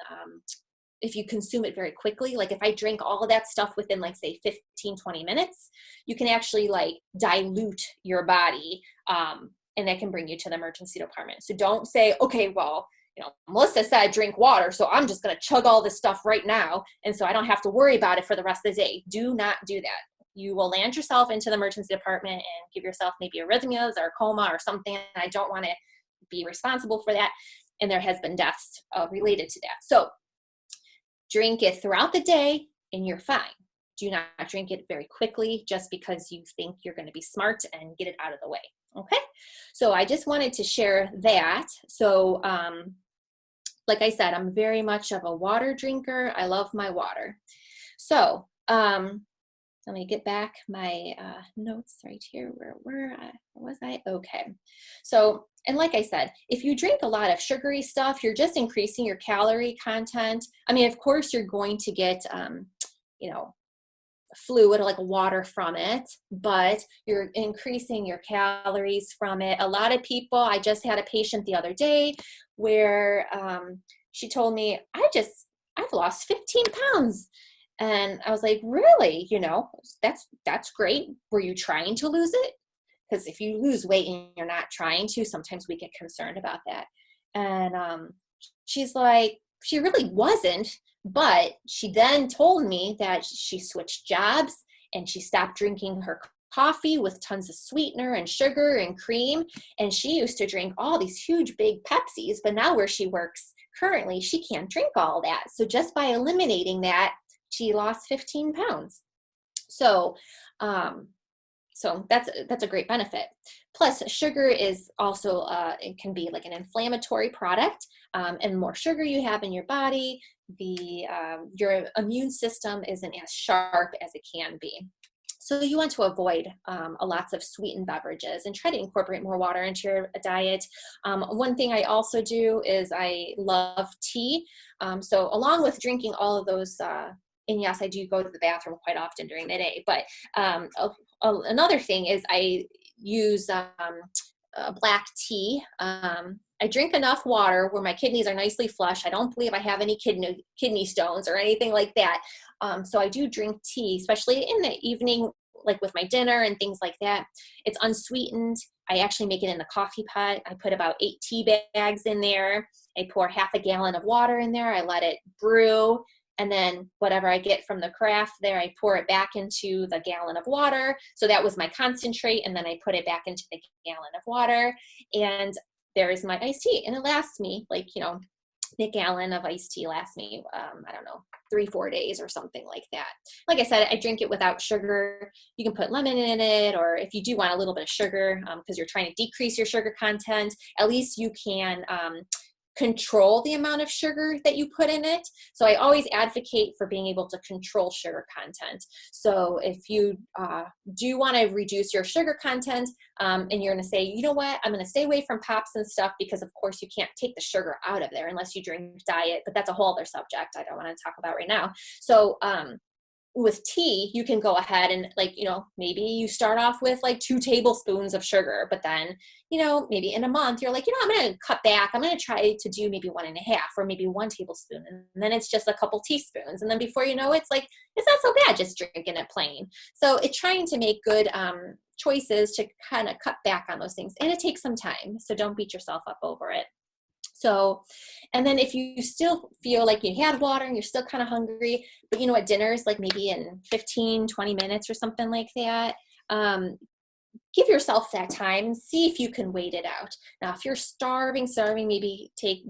if you consume it very quickly. Like if I drink all of that stuff within like say 15, 20 minutes, you can actually like dilute your body. And that can bring you to the emergency department. So don't say, okay, well, Melissa said drink water, so I'm just going to chug all this stuff right now. And so I don't have to worry about it for the rest of the day. Do not do that. You will land yourself into the emergency department and give yourself maybe arrhythmias or coma or something. I don't want to be responsible for that. And there has been deaths related to that. So drink it throughout the day and you're fine. Do not drink it very quickly just because you think you're going to be smart and get it out of the way. Okay. So I just wanted to share that. So, like I said, I'm very much of a water drinker. I love my water. So, let me get back my notes right here. Where was I? Okay. So, and like I said, if you drink a lot of sugary stuff, you're just increasing your calorie content. I mean, of course, you're going to get, fluid like water from it, but you're increasing your calories from it. A lot of people, I just had a patient the other day where she told me, I've lost 15 pounds. And I was like, really? That's great. Were you trying to lose it? Because if you lose weight and you're not trying to, sometimes we get concerned about that. And she's like, she really wasn't. But she then told me that she switched jobs and she stopped drinking her coffee with tons of sweetener and sugar and cream. And she used to drink all these huge, big Pepsis. But now where she works currently, she can't drink all that. So just by eliminating that, she lost 15 pounds. So that's a great benefit. Plus, sugar is also, it can be like an inflammatory product. And the more sugar you have in your body, your immune system isn't as sharp as it can be. So you want to avoid lots of sweetened beverages and try to incorporate more water into your diet. One thing I also do is I love tea. So along with drinking all of those, and yes, I do go to the bathroom quite often during the day, but another thing is I use black tea. I drink enough water where my kidneys are nicely flush. I don't believe I have any kidney stones or anything like that. So I do drink tea, especially in the evening, like with my dinner and things like that. It's unsweetened. I actually make it in the coffee pot. I put about 8 tea bags in there. I pour half a gallon of water in there. I let it brew. And then whatever I get from the carafe there, I pour it back into the gallon of water. So that was my concentrate. And then I put it back into the gallon of water. And there is my iced tea. And it lasts me like, the gallon of iced tea lasts me, 3-4 days or something like that. Like I said, I drink it without sugar. You can put lemon in it, or if you do want a little bit of sugar, because you're trying to decrease your sugar content, at least you can control the amount of sugar that you put in it. So I always advocate for being able to control sugar content. So if you do want to reduce your sugar content, and you're going to say, you know what, I'm going to stay away from pops and stuff, because of course you can't take the sugar out of there unless you drink diet, but that's a whole other subject I don't want to talk about right now. So with tea, you can go ahead and maybe you start off with like 2 tablespoons of sugar, but then, maybe in a month you're like, I'm going to cut back. I'm going to try to do maybe 1.5 or maybe 1 tablespoon. And then it's just a couple teaspoons. And then before you know, it's like, it's not so bad just drinking it plain. So it's trying to make good choices to kind of cut back on those things. And it takes some time. So don't beat yourself up over it. So, and then if you still feel like you had water and you're still kind of hungry, but at dinner is like maybe in 15, 20 minutes or something like that, give yourself that time and see if you can wait it out. Now, if you're starving, maybe take,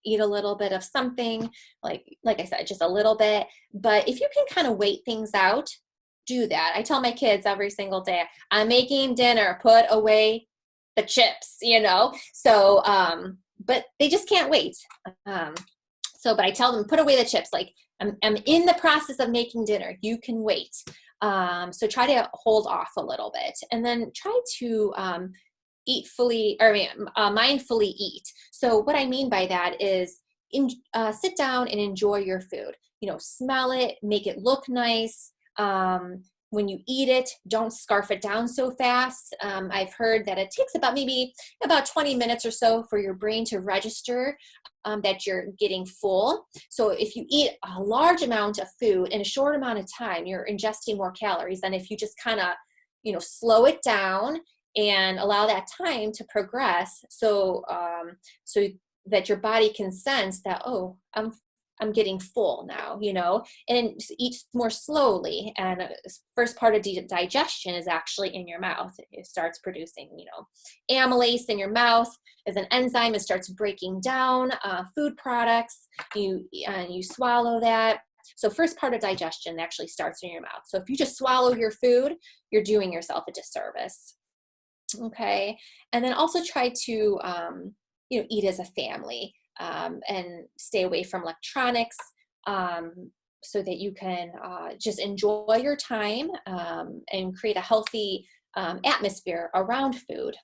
eat a little bit of something, like I said, just a little bit. But if you can kind of wait things out, do that. I tell my kids every single day, I'm making dinner, put away the chips, So, but they just can't wait. But I tell them, put away the chips. Like I'm in the process of making dinner. You can wait. So try to hold off a little bit, and then try to mindfully eat. So what I mean by that is sit down and enjoy your food. Smell it, make it look nice. when you eat it, don't scarf it down so fast. I've heard that it takes maybe about 20 minutes or so for your brain to register that you're getting full. So if you eat a large amount of food in a short amount of time, you're ingesting more calories than if you just kind of, slow it down and allow that time to progress. So that your body can sense that, oh, I'm getting full now, and eat more slowly. And first part of digestion is actually in your mouth. It starts producing, amylase in your mouth as an enzyme. It starts breaking down food products. You swallow that. So first part of digestion actually starts in your mouth. So if you just swallow your food, you're doing yourself a disservice. Okay. And then also try to, eat as a family. And stay away from electronics so that you can just enjoy your time and create a healthy atmosphere around food.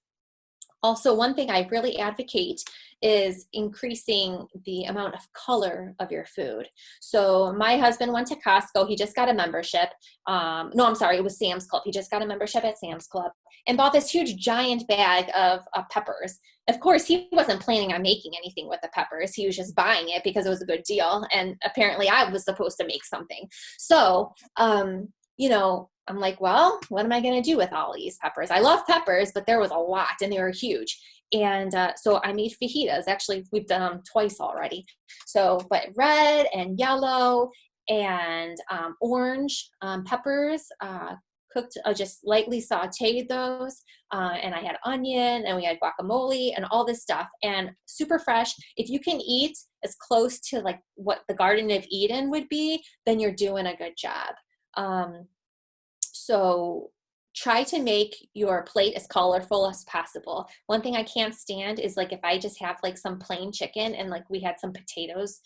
Also, one thing I really advocate is increasing the amount of color of your food. So my husband went to Costco. He just got a membership. It was Sam's Club. He just got a membership at Sam's Club and bought this huge giant bag of peppers. Of course, he wasn't planning on making anything with the peppers. He was just buying it because it was a good deal. And apparently I was supposed to make something. So, I'm like, well, what am I going to do with all these peppers? I love peppers, but there was a lot and they were huge. And so I made fajitas. Actually, we've done them twice already. So, but red and yellow and orange peppers, cooked, just lightly sauteed those. And I had onion and we had guacamole and all this stuff and super fresh. If you can eat as close to like what the Garden of Eden would be, then you're doing a good job. So try to make your plate as colorful as possible. One thing I can't stand is like if I just have like some plain chicken and like we had some potatoes,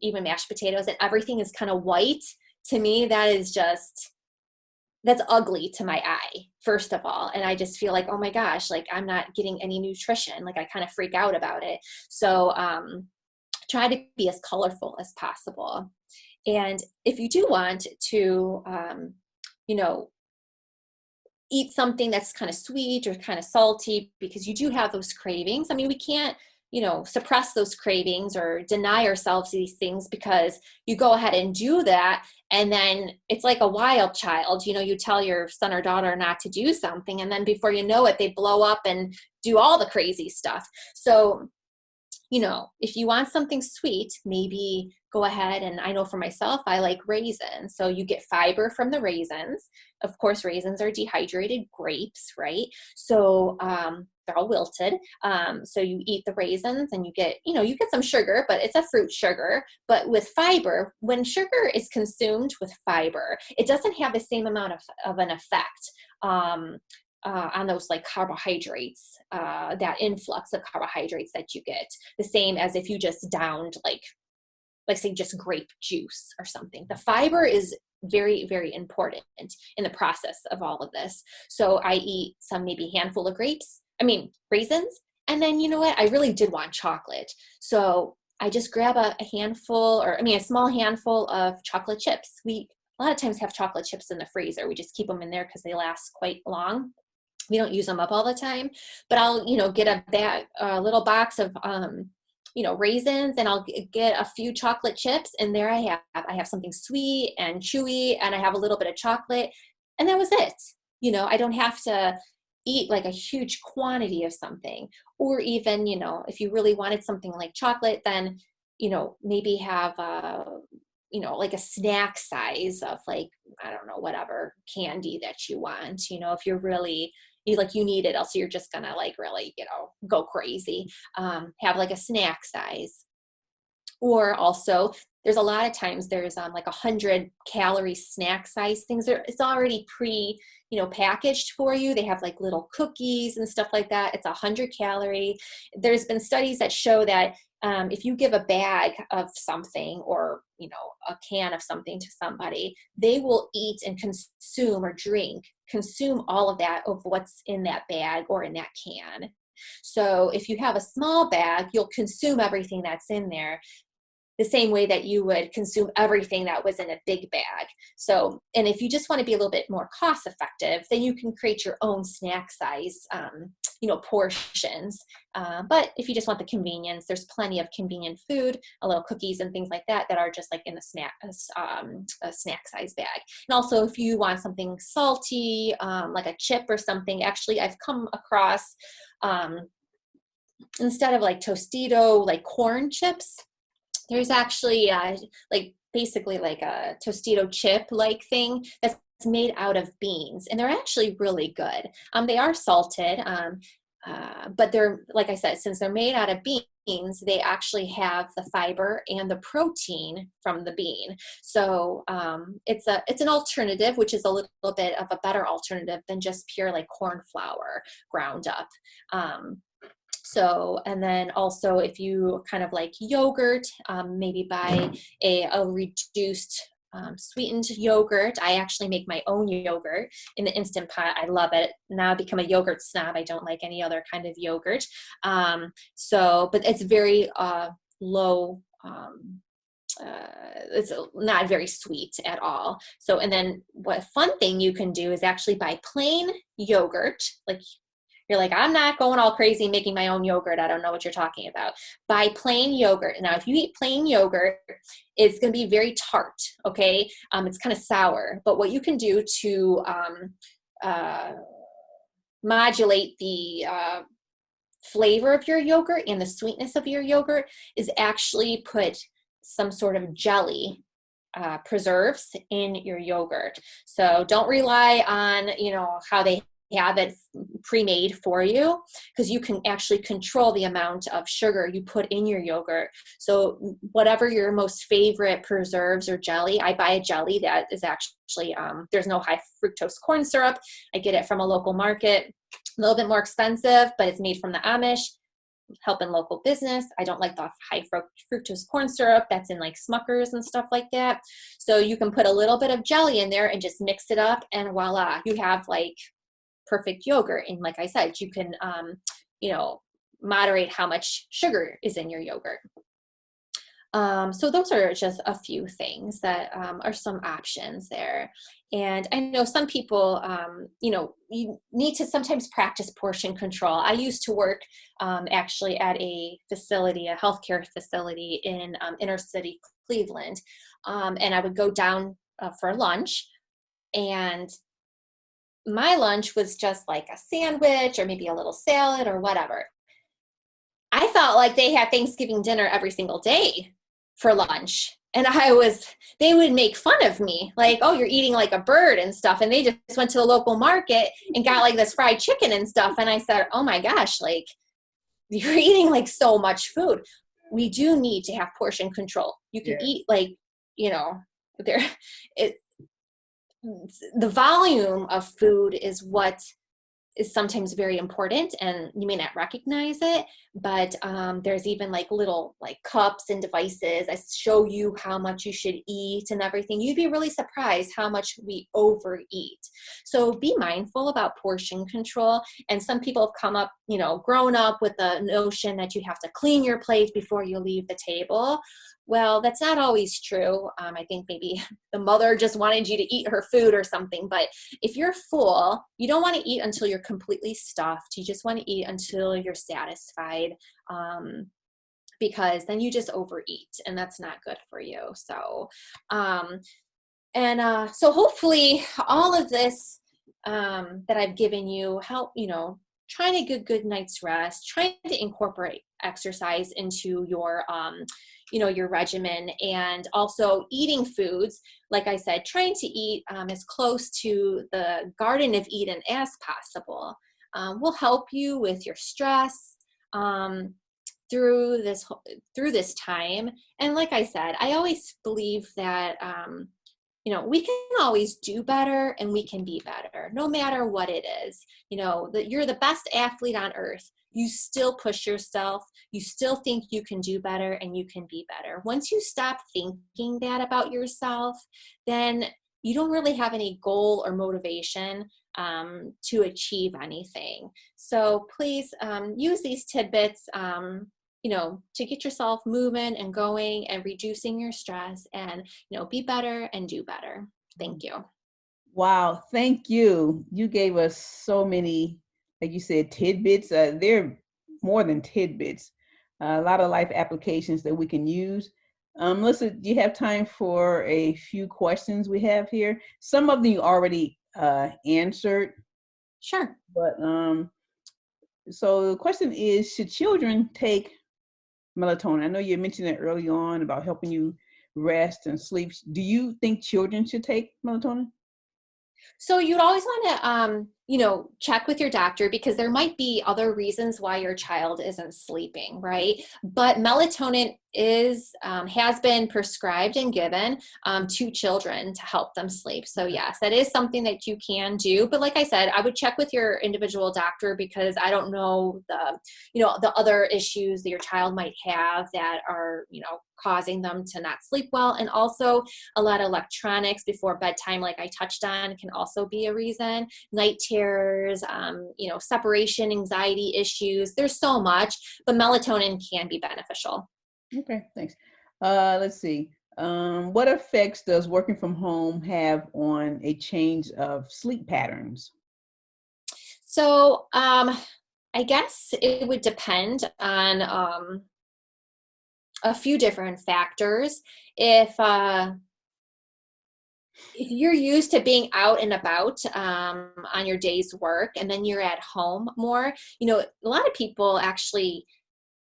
even mashed potatoes, and everything is kind of white. To me, that's ugly to my eye, first of all. And I just feel like, oh my gosh, like I'm not getting any nutrition. Like I kind of freak out about it. So try to be as colorful as possible. And if you do want to, eat something that's kind of sweet or kind of salty, because you do have those cravings. I mean, we can't, suppress those cravings or deny ourselves these things, because you go ahead and do that. And then it's like a wild child, you tell your son or daughter not to do something. And then before you know it, they blow up and do all the crazy stuff. So, if you want something sweet, maybe go ahead. And I know for myself, I like raisins. So you get fiber from the raisins. Of course, raisins are dehydrated grapes, right? So they're all wilted. So you eat the raisins and you get some sugar, but it's a fruit sugar. But with fiber, when sugar is consumed with fiber, it doesn't have the same amount of an effect on those like carbohydrates, that influx of carbohydrates that you get, the same as if you just downed like say just grape juice or something. The fiber is very, very important in the process of all of this. So I eat maybe handful of raisins. And then you know what? I really did want chocolate. So I just grab a small handful of chocolate chips. We a lot of times have chocolate chips in the freezer. We just keep them in there because they last quite long. We don't use them up all the time, but I'll, get a little box of, raisins, and I'll get a few chocolate chips. And there I have something sweet and chewy, and I have a little bit of chocolate, and that was it. I don't have to eat like a huge quantity of something. Or even, if you really wanted something like chocolate, then, maybe have like a snack size of like, I don't know, whatever candy that you want, if you're really, you need it, else you're just gonna like really, go crazy. Have like a snack size. Or also there's a lot of times there's like 100-calorie snack size things. It's already packaged for you. They have like little cookies and stuff like that. It's 100-calorie. There's been studies that show that if you give a bag of something or, a can of something to somebody, they will eat and consume all of that of what's in that bag or in that can. So if you have a small bag, you'll consume everything that's in there. the same way that you would consume everything that was in a big bag. So, and if you just want to be a little bit more cost effective, then you can create your own snack size, portions. But if you just want the convenience, there's plenty of convenient food, a little cookies and things like that are just like in a snack size bag. And also if you want something salty, like a chip or something, actually I've come across, instead of like Tostito, like corn chips, there's actually basically like a Tostito chip like thing that's made out of beans, and they're actually really good. They are salted, but they're, like I said, since they're made out of beans, they actually have the fiber and the protein from the bean. So it's an alternative, which is a little bit of a better alternative than just pure like corn flour ground up. So, and then also if you kind of like yogurt, maybe buy a reduced sweetened yogurt. I actually make my own yogurt in the Instant Pot. I love it. Now I've become a yogurt snob. I don't like any other kind of yogurt. But it's very low, it's not very sweet at all. So, and then what fun thing you can do is actually buy plain yogurt. Like, you're like, I'm not going all crazy making my own yogurt. I don't know what you're talking about. Buy plain yogurt. Now, if you eat plain yogurt, it's going to be very tart, okay? It's kind of sour. But what you can do to modulate the flavor of your yogurt and the sweetness of your yogurt is actually put some sort of jelly preserves in your yogurt. So don't rely on, how they have it pre-made for you, because you can actually control the amount of sugar you put in your yogurt. So whatever your most favorite preserves or jelly, I buy a jelly that is actually, there's no high fructose corn syrup. I get it from a local market, a little bit more expensive, but it's made from the Amish, helping local business. I don't like the high fructose corn syrup that's in like Smuckers and stuff like that. So you can put a little bit of jelly in there and just mix it up, and voila, you have like perfect yogurt. And like I said, you can, moderate how much sugar is in your yogurt. So those are just a few things that are some options there. And I know some people, you need to sometimes practice portion control. I used to work actually at a facility, a healthcare facility in inner city Cleveland. And I would go down for lunch, and my lunch was just like a sandwich or maybe a little salad or whatever. I felt like they had Thanksgiving dinner every single day for lunch. And they would make fun of me, like, oh, you're eating like a bird and stuff. And they just went to the local market and got like this fried chicken and stuff. And I said, oh my gosh, like, you're eating like so much food. We do need to have portion control. You can eat like, the volume of food is what is sometimes very important, and you may not recognize it, but there's even like little like cups and devices that show you how much you should eat and everything. You'd be really surprised how much we overeat. So be mindful about portion control. And some people have come up, grown up with the notion that you have to clean your plate before you leave the table. Well, that's not always true. I think maybe the mother just wanted you to eat her food or something. But if you're full, you don't want to eat until you're completely stuffed. You just want to eat until you're satisfied, because then you just overeat, and that's not good for you. So, so hopefully all of this that I've given you help, trying to get good night's rest, trying to incorporate exercise into your your regimen, and also eating foods, like I said, trying to eat as close to the Garden of Eden as possible will help you with your stress through this time. And like I said, I always believe that we can always do better, and we can be better no matter what it is. That you're the best athlete on earth. You still push yourself. You still think you can do better, and you can be better. Once you stop thinking that about yourself, then you don't really have any goal or motivation to achieve anything. So please use these tidbits, to get yourself moving and going and reducing your stress and, be better and do better. Thank you. Wow, thank you. You gave us so many, like you said, tidbits. They're more than tidbits. A lot of life applications that we can use. Melissa, do you have time for a few questions we have here? Some of them you already answered, Sure. but so the question is, should children take melatonin? I know you mentioned it early on about helping you rest and sleep. Do you think children should take melatonin? So you'd always want to, check with your doctor because there might be other reasons why your child isn't sleeping, right? But melatonin has been prescribed and given to children to help them sleep. So yes, that is something that you can do. But like I said, I would check with your individual doctor because I don't know the other issues that your child might have that are, causing them to not sleep well. And also a lot of electronics before bedtime, like I touched on, can also be a reason. Night terrors, separation anxiety issues. There's so much, but melatonin can be beneficial. Okay, thanks. Let's see. What effects does working from home have on a change of sleep patterns? So I guess it would depend on a few different factors. If you're used to being out and about on your day's work and then you're at home more, a lot of people actually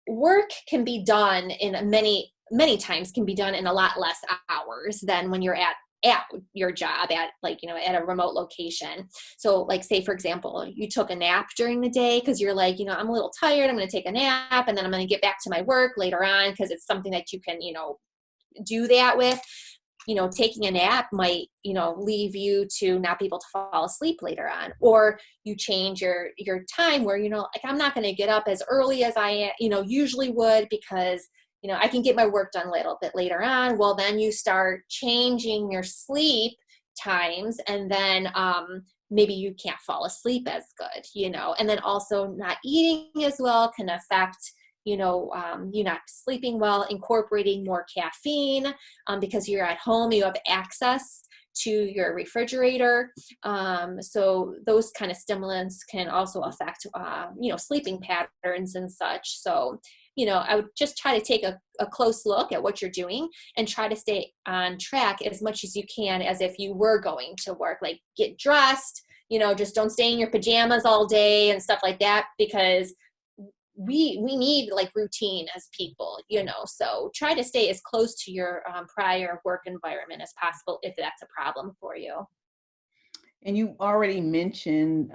work can be done in many times can be done in a lot less hours than when you're at your job at at a remote location. So like say for example, you took a nap during the day because you're like, I'm a little tired, I'm going to take a nap and then I'm going to get back to my work later on because it's something that you can, do that with. Taking a nap might, leave you to not be able to fall asleep later on, or you change your time where, like, I'm not going to get up as early as I, usually would because, I can get my work done a little bit later on. Well, then you start changing your sleep times and then, maybe you can't fall asleep as good, and then also not eating as well can affect you're not sleeping well, incorporating more caffeine because you're at home, you have access to your refrigerator. So those kind of stimulants can also affect, sleeping patterns and such. So, I would just try to take a close look at what you're doing and try to stay on track as much as you can as if you were going to work, like get dressed, just don't stay in your pajamas all day and stuff like that because we need like routine as people, so try to stay as close to your prior work environment as possible if that's a problem for you. And you already mentioned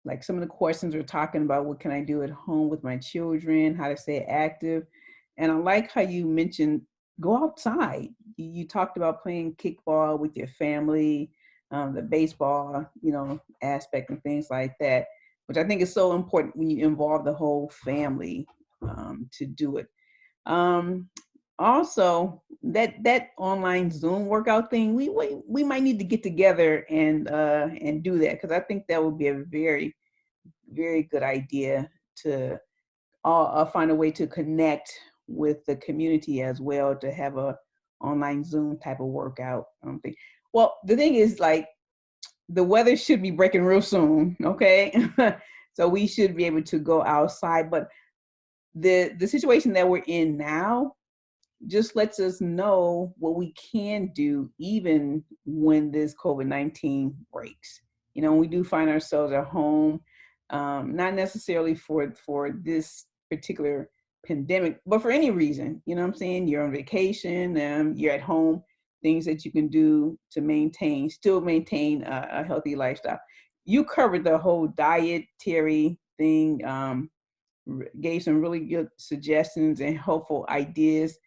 like some of the questions we're talking about, what can I do at home with my children, how to stay active. And I like how you mentioned go outside. You talked about playing kickball with your family, the baseball, aspect and things like that, which I think is so important when you involve the whole family to do it. Um, Also, that online Zoom workout thing, we might need to get together and do that because I think that would be a very very good idea to find a way to connect with the community as well to have a online Zoom type of workout. Thing. Well, the thing is like the weather should be breaking real soon, okay? So we should be able to go outside, but the situation that we're in now just lets us know what we can do even when this COVID-19 breaks. We do find ourselves at home, not necessarily for this particular pandemic, but for any reason. You know what I'm saying? You're on vacation, you're at home, things that you can do to still maintain a healthy lifestyle. You covered the whole dietary thing, gave some really good suggestions and helpful ideas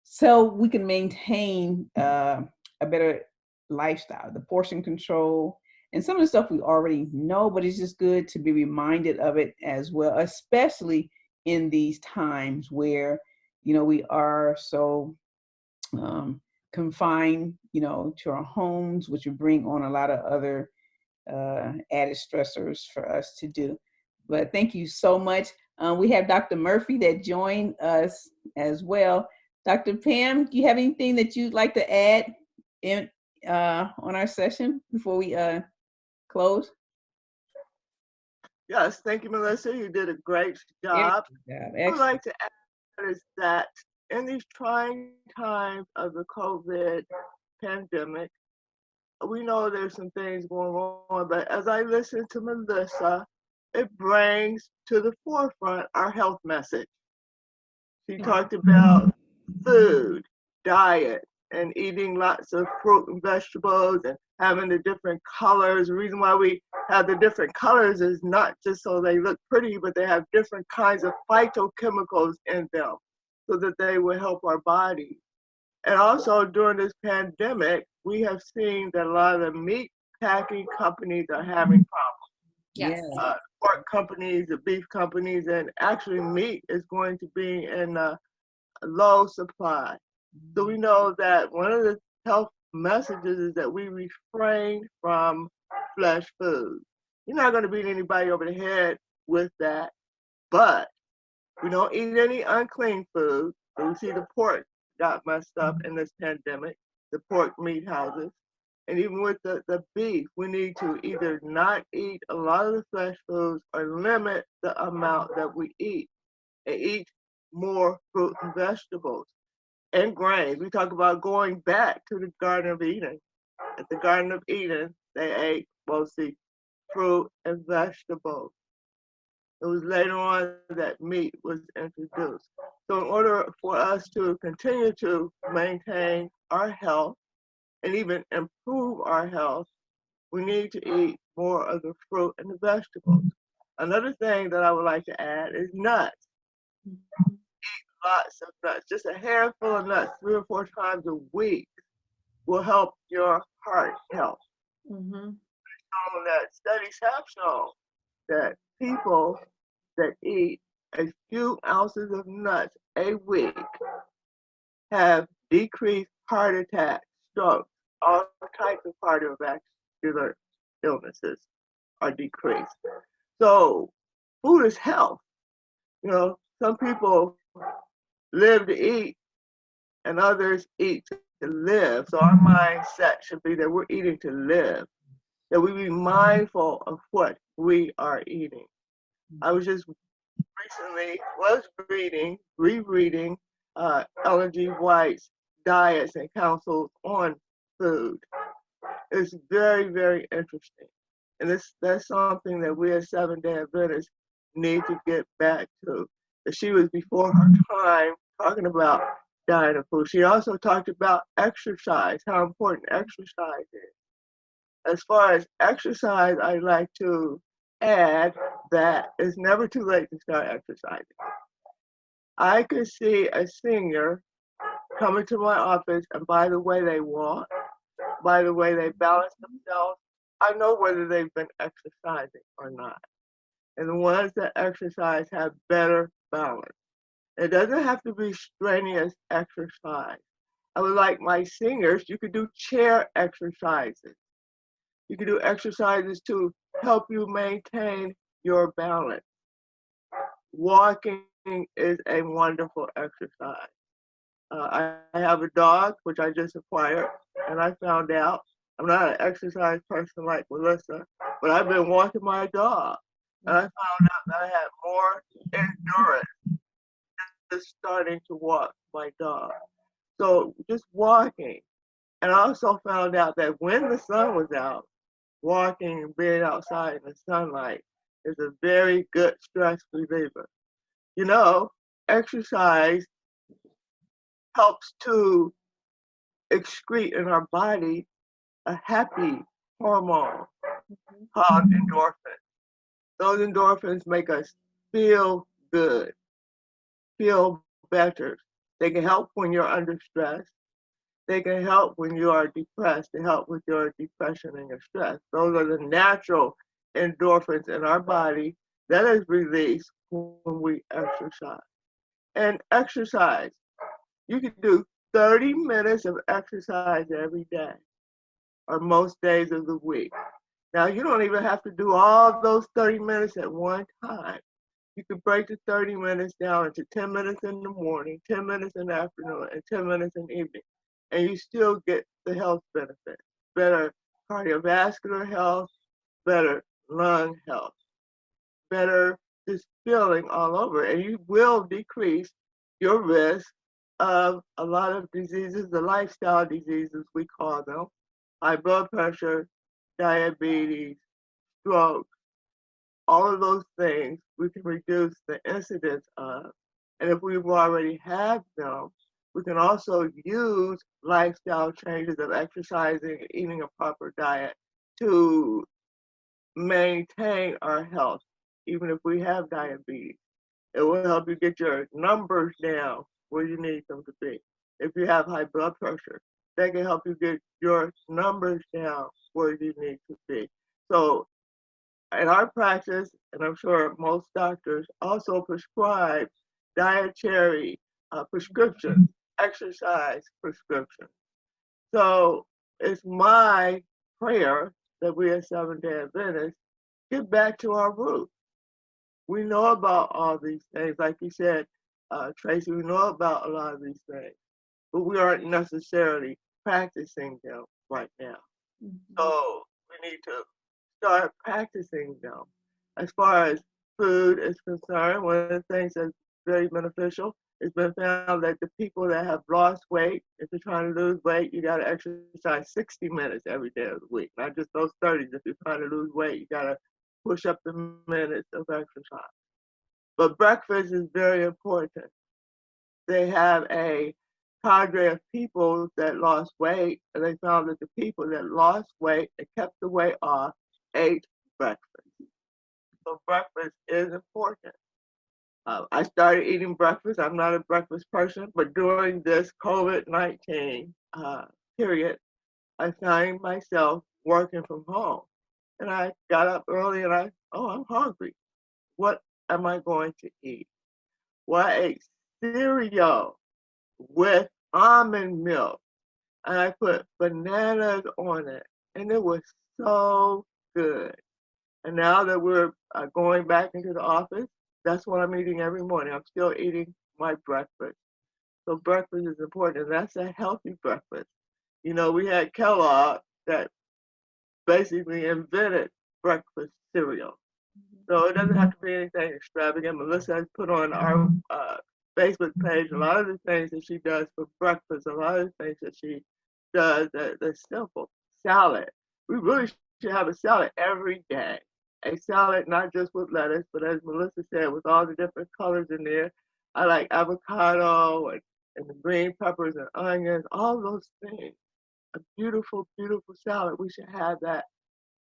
so we can maintain a better lifestyle, the portion control, and some of the stuff we already know, but it's just good to be reminded of it as well, especially in these times where, we are so confined, to our homes, which would bring on a lot of other added stressors for us to do. But thank you so much. We have Dr. Murphy that joined us as well. Dr. Pam, do you have anything that you'd like to add in on our session before we close? Yes, thank you, Melissa. You did a great job. Yeah, I would like to add is that in these trying times of the COVID pandemic, we know there's some things going on, but as I listen to Melissa, it brings to the forefront our health message. She talked about food, diet, and eating lots of fruit and vegetables and having the different colors. The reason why we have the different colors is not just so they look pretty, but they have different kinds of phytochemicals in them so that they will help our body. And also during this pandemic, we have seen that a lot of the meat packing companies are having problems. Yes. Pork companies, the beef companies, and actually meat is going to be in low supply. So we know that one of the health messages is that we refrain from flesh food. You're not going to beat anybody over the head with that, but we don't eat any unclean food. So we see the pork got messed up in this pandemic, the pork meat houses. And even with the beef, we need to either not eat a lot of the flesh foods or limit the amount that we eat and eat more fruit and vegetables and grains. We talk about going back to the Garden of Eden. At the Garden of Eden, they ate mostly fruit and vegetables. It was later on that meat was introduced. So in order for us to continue to maintain our health and even improve our health, we need to eat more of the fruit and the vegetables. Another thing that I would like to add is nuts. Lots of nuts, just a handful of nuts 3 or 4 times a week will help your heart health. Mm-hmm. That studies have shown that people that eat a few ounces of nuts a week have decreased heart attacks, strokes, all types of cardiovascular illnesses are decreased. So food is health. You know, some people live to eat and others eat to live. So our mindset should be that we're eating to live, that we be mindful of what we are eating. I was just recently rereading Ellen G. White's diets and counsels on food. It's very, very interesting. And that's something that we as Seventh-day Adventists need to get back to. She was before her time talking about diet and food. She also talked about exercise, how important exercise is. As far as exercise, I'd like to add that it's never too late to start exercising. I could see a senior coming to my office, and by the way they walk, by the way they balance themselves, I know whether they've been exercising or not. And the ones that exercise have better balance. It doesn't have to be strenuous exercise. I would like my seniors, you could do chair exercises. You can do exercises to help you maintain your balance. Walking is a wonderful exercise. I have a dog, which I just acquired, and I found out I'm not an exercise person like Melissa, but I've been walking my dog, and I found out that I had more endurance just starting to walk my dog. So just walking. And I also found out that when the sun was out, walking and being outside in the sunlight is a very good stress reliever. You know, exercise helps to excrete in our body a happy hormone called endorphins. Those endorphins make us feel good, feel better. They can help when you're under stress. They can help when you are depressed, to help with your depression and your stress. Those are the natural endorphins in our body that is released when we exercise. And exercise, you can do 30 minutes of exercise every day or most days of the week. Now, you don't even have to do all those 30 minutes at one time. You could break the 30 minutes down into 10 minutes in the morning, 10 minutes in the afternoon, and 10 minutes in the evening. And you still get the health benefit. Better cardiovascular health, better lung health, better just feeling all over. And you will decrease your risk of a lot of diseases, the lifestyle diseases we call them, high blood pressure, diabetes, stroke, all of those things we can reduce the incidence of. And if we've already had them, we can also use lifestyle changes of exercising, eating a proper diet to maintain our health, even if we have diabetes. It will help you get your numbers down where you need them to be. If you have high blood pressure, that can help you get your numbers down where you need to be. So in our practice, and I'm sure most doctors also prescribe dietary prescriptions, exercise prescriptions. So it's my prayer that we as Seventh-day Adventists get back to our roots. We know about all these things, like you said, Tracy, we know about a lot of these things, but we aren't necessarily practicing them right now. So we need to start practicing them. As far as food is concerned, one of the things that's very beneficial, it's been found that the people that have lost weight, if you're trying to lose weight, you got to exercise 60 minutes every day of the week, not just those 30s. If you're trying to lose weight, you got to push up the minutes of exercise. But breakfast is very important. They have a cadre of people that lost weight, and they found that the people that lost weight and kept the weight off ate breakfast. So breakfast is important. I started eating breakfast. I'm not a breakfast person, but during this COVID-19 period, I found myself working from home. And I got up early and I'm hungry. What am I going to eat? Well, I ate cereal with almond milk, and I put bananas on it, and it was so good. And now that we're going back into the office, that's what I'm eating every morning. I'm still eating my breakfast. So breakfast is important, and that's a healthy breakfast. You know, we had Kellogg that basically invented breakfast cereal. So it doesn't have to be anything extravagant. Melissa has put on our Facebook page a lot of the things that she does for breakfast, a lot of the things that she does that's simple. Salad. We really should have a salad every day. A salad not just with lettuce, but as Melissa said, with all the different colors in there. I like avocado and the green peppers and onions, all those things. A beautiful, beautiful salad. We should have that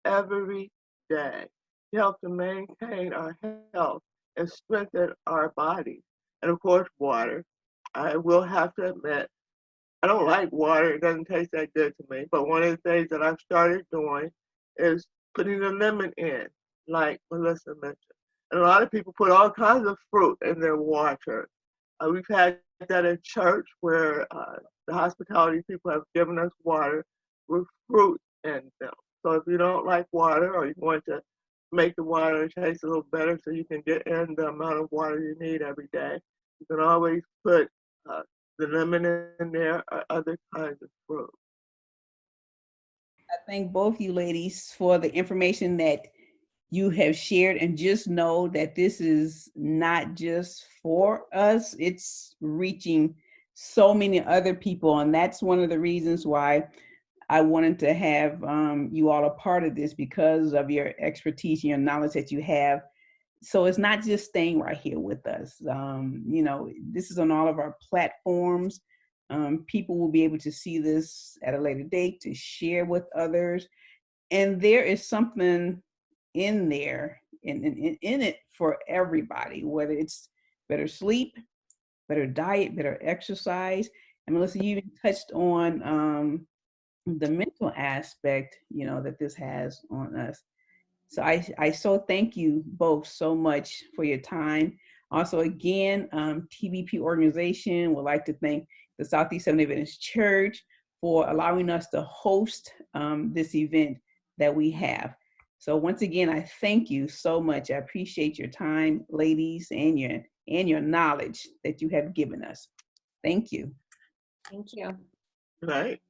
every day to help to maintain our health and strengthen our bodies. And of course, water. I will have to admit, I don't like water. It doesn't taste that good to me. But one of the things that I've started doing is putting a lemon in, like Melissa mentioned. And a lot of people put all kinds of fruit in their water. We've had that in church where the hospitality people have given us water with fruit in them. So if you don't like water or you want to make the water taste a little better so you can get in the amount of water you need every day, you can always put the lemon in there or other kinds of fruit. I thank both you ladies for the information that you have shared, and just know that this is not just for us, it's reaching so many other people. And that's one of the reasons why I wanted to have you all a part of this, because of your expertise and your knowledge that you have. So it's not just staying right here with us. You know, this is on all of our platforms. People will be able to see this at a later date to share with others. And there is something in there, in it for everybody, whether it's better sleep, better diet, better exercise. And Melissa, you even touched on the mental aspect, you know, that this has on us. So I so thank you both so much for your time. Also, again, TBP organization would like to thank the Southeast Seventh-day Adventist Church for allowing us to host this event that we have. So once again, I thank you so much. I appreciate your time, ladies, and your knowledge that you have given us. Thank you. Thank you. Right.